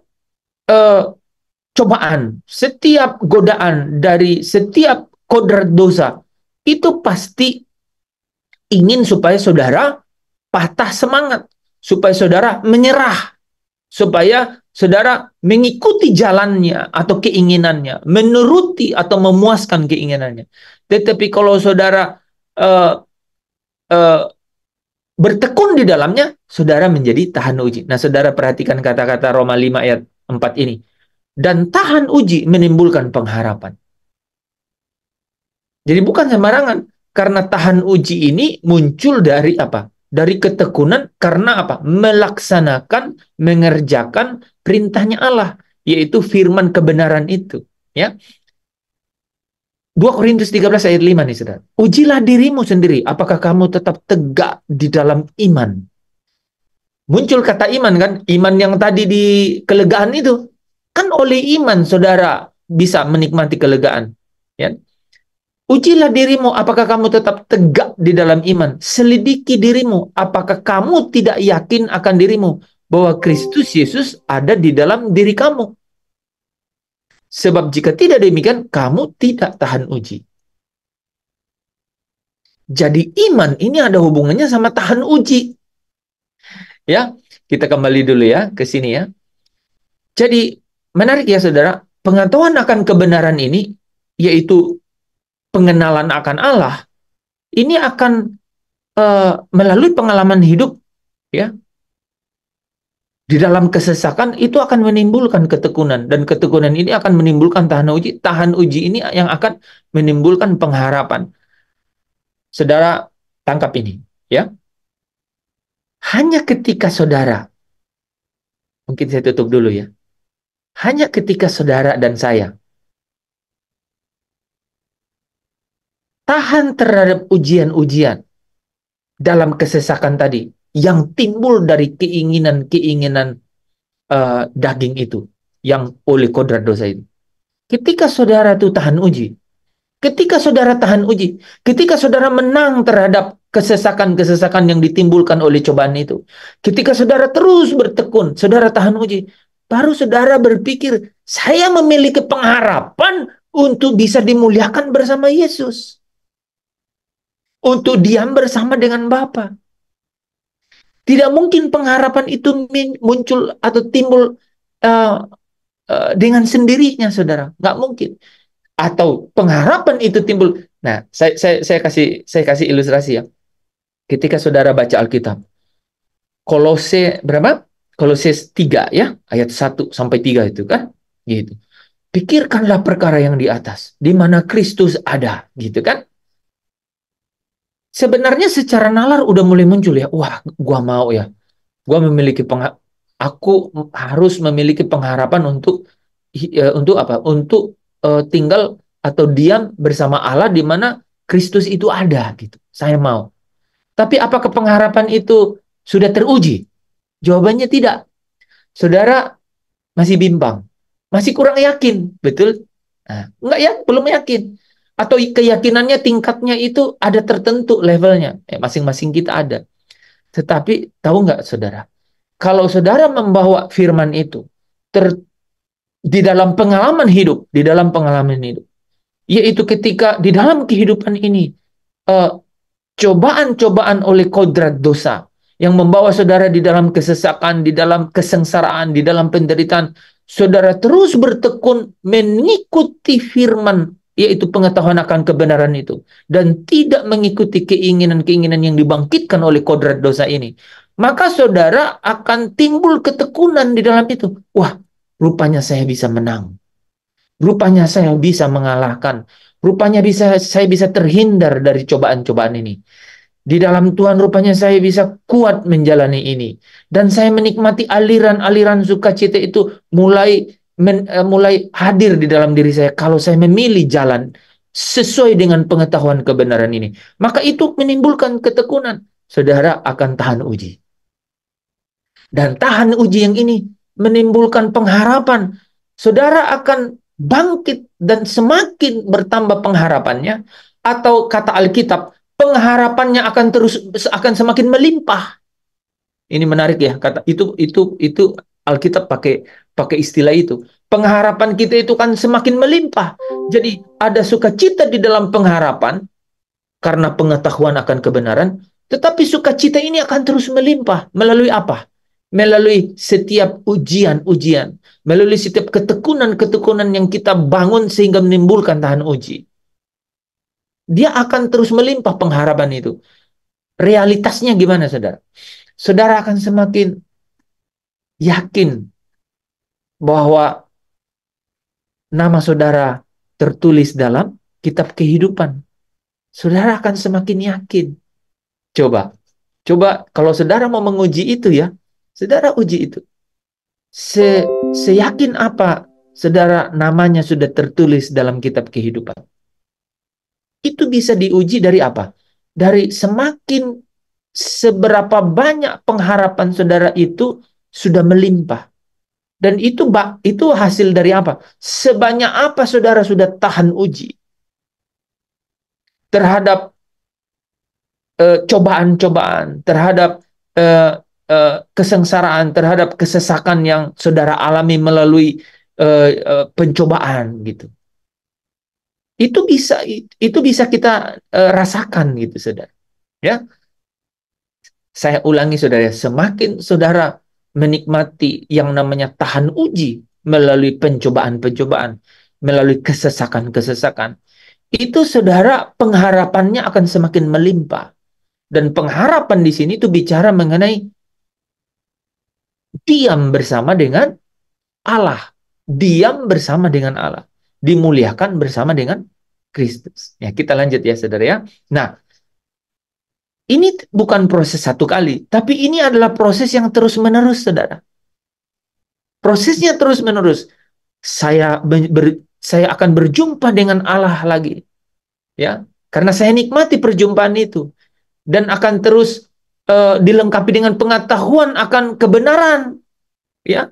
cobaan, setiap godaan dari setiap kodrat dosa itu pasti ingin supaya saudara patah semangat, supaya saudara menyerah, supaya saudara mengikuti jalannya atau keinginannya, menuruti atau memuaskan keinginannya. Tetapi kalau saudara bertekun di dalamnya, saudara menjadi tahan uji. Nah, saudara perhatikan kata-kata Roma 5 ayat 4 ini. Dan tahan uji menimbulkan pengharapan. Jadi bukan sembarangan. Karena tahan uji ini muncul dari apa? Dari ketekunan, karena apa? Melaksanakan, mengerjakan perintahnya Allah, yaitu firman kebenaran itu. Ya. 2 Korintus 13 ayat 5 nih, saudara. Ujilah dirimu sendiri, apakah kamu tetap tegak di dalam iman. Muncul kata iman kan, iman yang tadi di kelegaan itu. Kan oleh iman saudara bisa menikmati kelegaan. Ya. Ujilah dirimu, apakah kamu tetap tegak di dalam iman. Selidiki dirimu, apakah kamu tidak yakin akan dirimu bahwa Kristus Yesus ada di dalam diri kamu. Sebab jika tidak demikian, kamu tidak tahan uji. Jadi iman ini ada hubungannya sama tahan uji. Ya, kita kembali dulu ya ke sini ya. Jadi menarik ya saudara, pengetahuan akan kebenaran ini, yaitu pengenalan akan Allah, ini akan melalui pengalaman hidup ya. Di dalam kesesakan itu akan menimbulkan ketekunan, dan ketekunan ini akan menimbulkan tahan uji. Tahan uji ini yang akan menimbulkan pengharapan. Saudara tangkap ini ya. Hanya ketika saudara, mungkin saya tutup dulu ya. Hanya ketika saudara dan saya tahan terhadap ujian-ujian dalam kesesakan tadi yang timbul dari keinginan-keinginan daging itu, yang oleh kodrat dosa itu. Ketika saudara itu tahan uji, ketika saudara tahan uji, ketika saudara menang terhadap kesesakan-kesesakan yang ditimbulkan oleh cobaan itu, ketika saudara terus bertekun, saudara tahan uji, baru saudara berpikir, saya memiliki pengharapan untuk bisa dimuliakan bersama Yesus, untuk diam bersama dengan Bapa. Tidak mungkin pengharapan itu muncul atau timbul dengan sendirinya, saudara. Nggak mungkin. Atau pengharapan itu timbul. Nah, saya kasih ilustrasi ya. Ketika saudara baca Alkitab, Kolose berapa? Kolose 3 ya, ayat 1 sampai 3 itu kan, gitu. Pikirkanlah perkara yang di atas, di mana Kristus ada, gitu kan? Sebenarnya secara nalar udah mulai muncul ya. Wah, gua mau ya. Gua memiliki aku harus memiliki pengharapan untuk apa? Untuk tinggal atau diam bersama Allah di mana Kristus itu ada gitu. Saya mau. Tapi apakah pengharapan itu sudah teruji? Jawabannya tidak. Saudara masih bimbang, masih kurang yakin, betul? Nah, enggak ya, belum yakin. Atau keyakinannya tingkatnya itu ada tertentu levelnya. Masing-masing kita ada. Tetapi tahu nggak saudara? Kalau saudara membawa firman itu di dalam pengalaman hidup, yaitu ketika di dalam kehidupan ini cobaan-cobaan oleh kodrat dosa yang membawa saudara di dalam kesesakan, di dalam kesengsaraan, di dalam penderitaan, saudara terus bertekun mengikuti firman, yaitu pengetahuan akan kebenaran itu, dan tidak mengikuti keinginan-keinginan yang dibangkitkan oleh kodrat dosa ini, maka saudara akan timbul ketekunan di dalam itu. Wah, rupanya saya bisa menang. Rupanya saya bisa mengalahkan. Rupanya saya bisa terhindar dari cobaan-cobaan ini. Di dalam Tuhan rupanya saya bisa kuat menjalani ini. Dan saya menikmati aliran-aliran sukacita itu mulai hadir di dalam diri saya kalau saya memilih jalan sesuai dengan pengetahuan kebenaran ini. Maka itu menimbulkan ketekunan. Saudara akan tahan uji. Dan tahan uji yang ini menimbulkan pengharapan. Saudara akan bangkit dan semakin bertambah pengharapannya, atau kata Alkitab, pengharapannya akan semakin melimpah. Ini menarik ya, kata itu Alkitab pakai istilah itu. Pengharapan kita itu kan semakin melimpah. Jadi ada sukacita di dalam pengharapan karena pengetahuan akan kebenaran, tetapi sukacita ini akan terus melimpah melalui apa? Melalui setiap ujian-ujian, melalui setiap ketekunan-ketekunan yang kita bangun sehingga menimbulkan tahan uji. Dia akan terus melimpah pengharapan itu. Realitasnya gimana, saudara? Saudara akan semakin yakin bahwa nama saudara tertulis dalam kitab kehidupan. Saudara akan semakin yakin. Coba kalau saudara mau menguji itu ya, saudara uji itu. Seyakin apa saudara namanya sudah tertulis dalam kitab kehidupan? Itu bisa diuji dari apa? Dari semakin seberapa banyak pengharapan saudara itu sudah melimpah. Dan itu hasil dari apa? Sebanyak apa saudara sudah tahan uji terhadap cobaan-cobaan, terhadap kesengsaraan, terhadap kesesakan yang saudara alami melalui pencobaan gitu. Itu bisa kita rasakan gitu, saudara. Ya, saya ulangi, saudara. Semakin saudara menikmati yang namanya tahan uji melalui pencobaan-pencobaan, melalui kesesakan-kesesakan, itu saudara pengharapannya akan semakin melimpah. Dan pengharapan di sini itu bicara mengenai diam bersama dengan Allah. Diam bersama dengan Allah. Dimuliakan bersama dengan Kristus. Ya, kita lanjut ya, saudara ya. Nah, ini bukan proses satu kali, tapi ini adalah proses yang terus-menerus, saudara. Prosesnya terus-menerus. Saya akan berjumpa dengan Allah lagi. Ya, karena saya nikmati perjumpaan itu. Dan akan terus dilengkapi dengan pengetahuan akan kebenaran. Ya,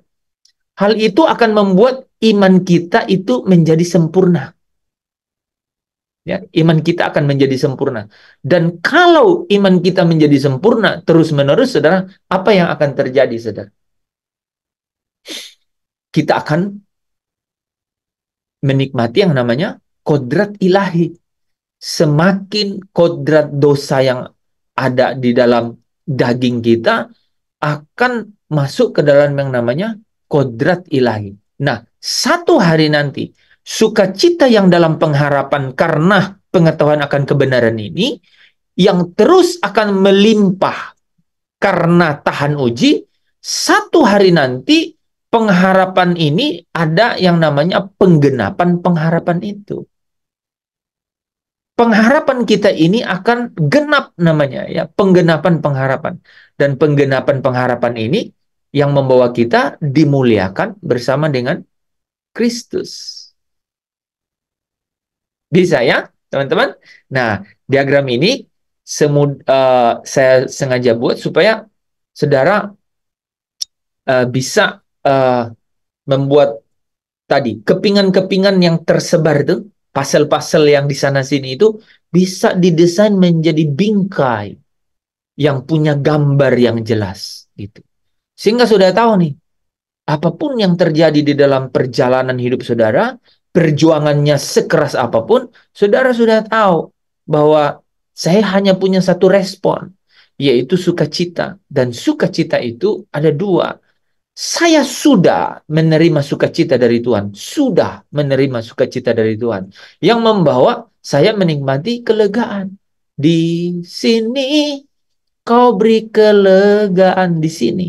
hal itu akan membuat iman kita itu menjadi sempurna. Ya, iman kita akan menjadi sempurna. Dan kalau iman kita menjadi sempurna terus-menerus, saudara, apa yang akan terjadi, saudara? Kita akan menikmati yang namanya kodrat ilahi. Semakin kodrat dosa yang ada di dalam daging kita akan masuk ke dalam yang namanya kodrat ilahi. Nah, satu hari nanti, sukacita yang dalam pengharapan karena pengetahuan akan kebenaran ini, yang terus akan melimpah karena tahan uji, satu hari nanti pengharapan ini ada yang namanya penggenapan pengharapan itu. Pengharapan kita ini akan genap namanya ya, penggenapan pengharapan. Dan penggenapan pengharapan ini yang membawa kita dimuliakan bersama dengan Kristus. Bisa ya, teman-teman? Nah, diagram ini saya sengaja buat supaya saudara bisa membuat tadi kepingan-kepingan yang tersebar itu, pasal-pasal yang di sana sini itu bisa didesain menjadi bingkai yang punya gambar yang jelas gitu. Sehingga sudah tahu nih, apapun yang terjadi di dalam perjalanan hidup saudara, perjuangannya sekeras apapun, saudara sudah tahu bahwa saya hanya punya satu respon, yaitu sukacita. Dan sukacita itu ada dua. Saya sudah menerima sukacita dari Tuhan. Sudah menerima sukacita dari Tuhan. Yang membawa saya menikmati kelegaan. Di sini kau beri kelegaan di sini.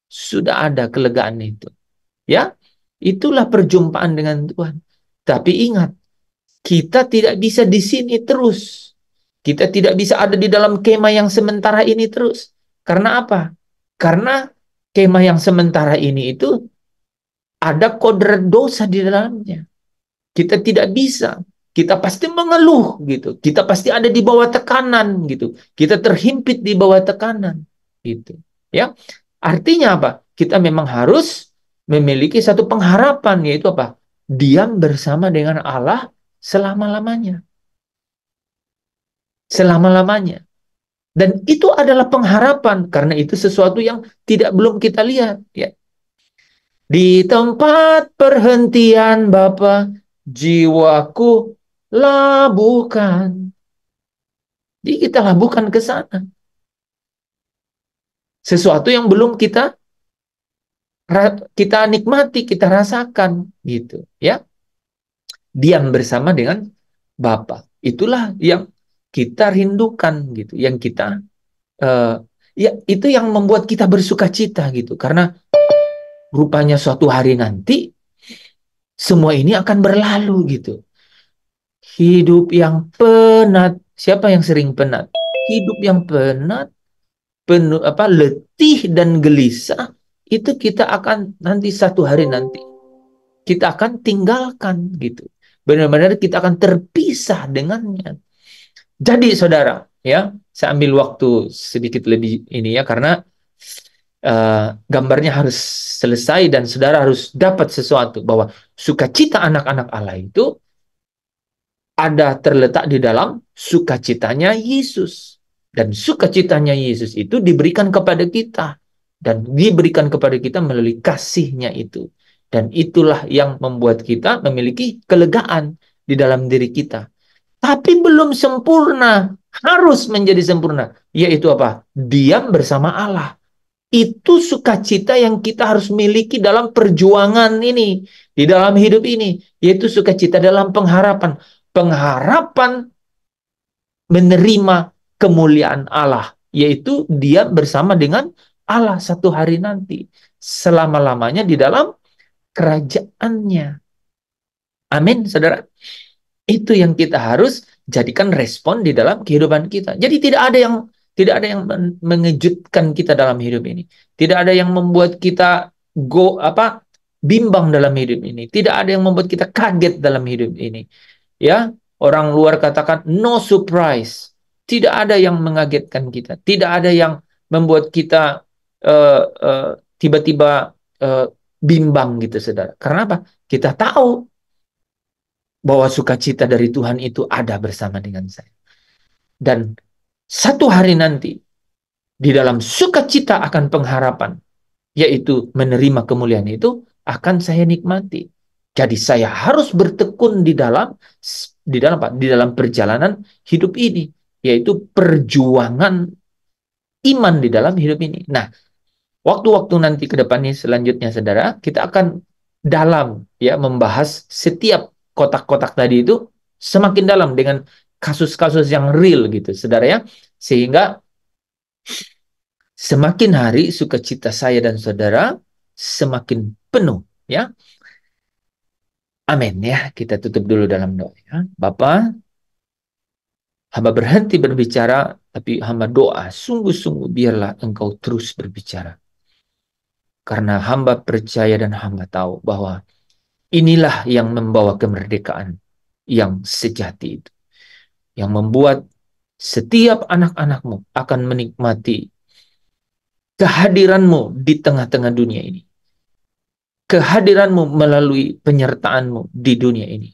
Sudah ada kelegaan itu. Ya, itulah perjumpaan dengan Tuhan. Tapi ingat, kita tidak bisa di sini terus. Kita tidak bisa ada di dalam kemah yang sementara ini terus. Karena apa? Karena kemah yang sementara ini itu ada kodrat dosa di dalamnya. Kita tidak bisa. Kita pasti mengeluh gitu. Kita pasti ada di bawah tekanan gitu. Kita terhimpit di bawah tekanan gitu. Ya. Artinya apa? Kita memang harus memiliki satu pengharapan, yaitu apa? Diam bersama dengan Allah selama-lamanya. Selama-lamanya. Dan itu adalah pengharapan, karena itu sesuatu yang belum kita lihat. Ya. Di tempat perhentian Bapa, jiwaku labuhkan. Jadi kita labuhkan ke sana. Sesuatu yang belum kita nikmati, kita rasakan gitu, ya. Diam bersama dengan Bapa. Itulah yang kita rindukan gitu, yang kita ya itu yang membuat kita bersukacita gitu, karena rupanya suatu hari nanti semua ini akan berlalu gitu. Hidup yang penat, siapa yang sering penat? Hidup yang penat, penuh letih dan gelisah, itu kita akan nanti satu hari nanti kita akan tinggalkan gitu. benar-benar kita akan terpisah dengannya. Jadi saudara, ya, saya ambil waktu sedikit lebih ini ya, karena gambarnya harus selesai dan saudara harus dapat sesuatu bahwa sukacita anak-anak Allah itu ada terletak di dalam sukacitanya Yesus. Dan sukacitanya Yesus itu diberikan kepada kita. Dan diberikan kepada kita melalui kasihnya itu. Dan itulah yang membuat kita memiliki kelegaan di dalam diri kita. Tapi belum sempurna. Harus menjadi sempurna. Yaitu apa? Diam bersama Allah. Itu sukacita yang kita harus miliki dalam perjuangan ini, di dalam hidup ini, yaitu sukacita dalam pengharapan. Pengharapan menerima kemuliaan Allah, yaitu dia bersama dengan Allah satu hari nanti, selama-lamanya di dalam kerajaannya. Amin, saudara. Itu yang kita harus jadikan respon di dalam kehidupan kita. Jadi tidak ada yang mengejutkan kita dalam hidup ini. Tidak ada yang membuat kita bimbang dalam hidup ini. Tidak ada yang membuat kita kaget dalam hidup ini. Ya, orang luar katakan no surprise. Tidak ada yang mengagetkan kita. Tidak ada yang membuat kita tiba-tiba bimbang gitu, saudara. Karena apa? Kita tahu bahwa sukacita dari Tuhan itu ada bersama dengan saya. Dan satu hari nanti, di dalam sukacita akan pengharapan, yaitu menerima kemuliaan itu, akan saya nikmati. Jadi saya harus bertekun di dalam perjalanan hidup ini, yaitu perjuangan iman di dalam hidup ini. Nah, waktu-waktu nanti ke depannya selanjutnya, saudara, kita akan dalam ya membahas setiap kotak-kotak tadi itu semakin dalam dengan kasus-kasus yang real gitu, saudara ya. Sehingga semakin hari sukacita saya dan saudara semakin penuh ya. Amin ya. Kita tutup dulu dalam doa ya. Bapa, hamba berhenti berbicara, tapi hamba doa sungguh-sungguh biarlah Engkau terus berbicara. Karena hamba percaya dan hamba tahu bahwa inilah yang membawa kemerdekaan yang sejati itu. Yang membuat setiap anak-anakmu akan menikmati kehadiranmu di tengah-tengah dunia ini. Kehadiranmu melalui penyertaanmu di dunia ini.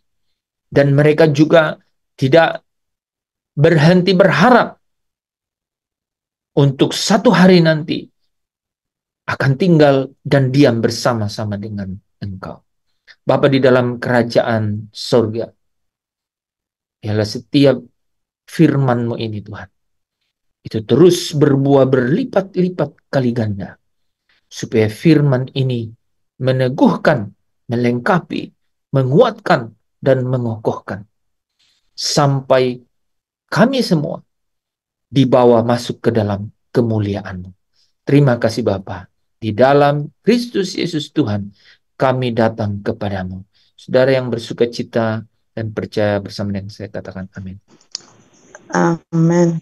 Dan mereka juga tidak berhenti berharap untuk satu hari nanti akan tinggal dan diam bersama-sama dengan Engkau. Bapa di dalam kerajaan surga, ialah setiap firman-Mu ini Tuhan, itu terus berbuah berlipat-lipat kali ganda, supaya firman ini meneguhkan, melengkapi, menguatkan, dan mengokohkan, sampai kami semua dibawa masuk ke dalam kemuliaan-Mu. Terima kasih Bapa. Di dalam Kristus Yesus Tuhan, kami datang kepadamu. Saudara yang bersuka cita dan percaya bersama dengan saya, katakan amin. Amin.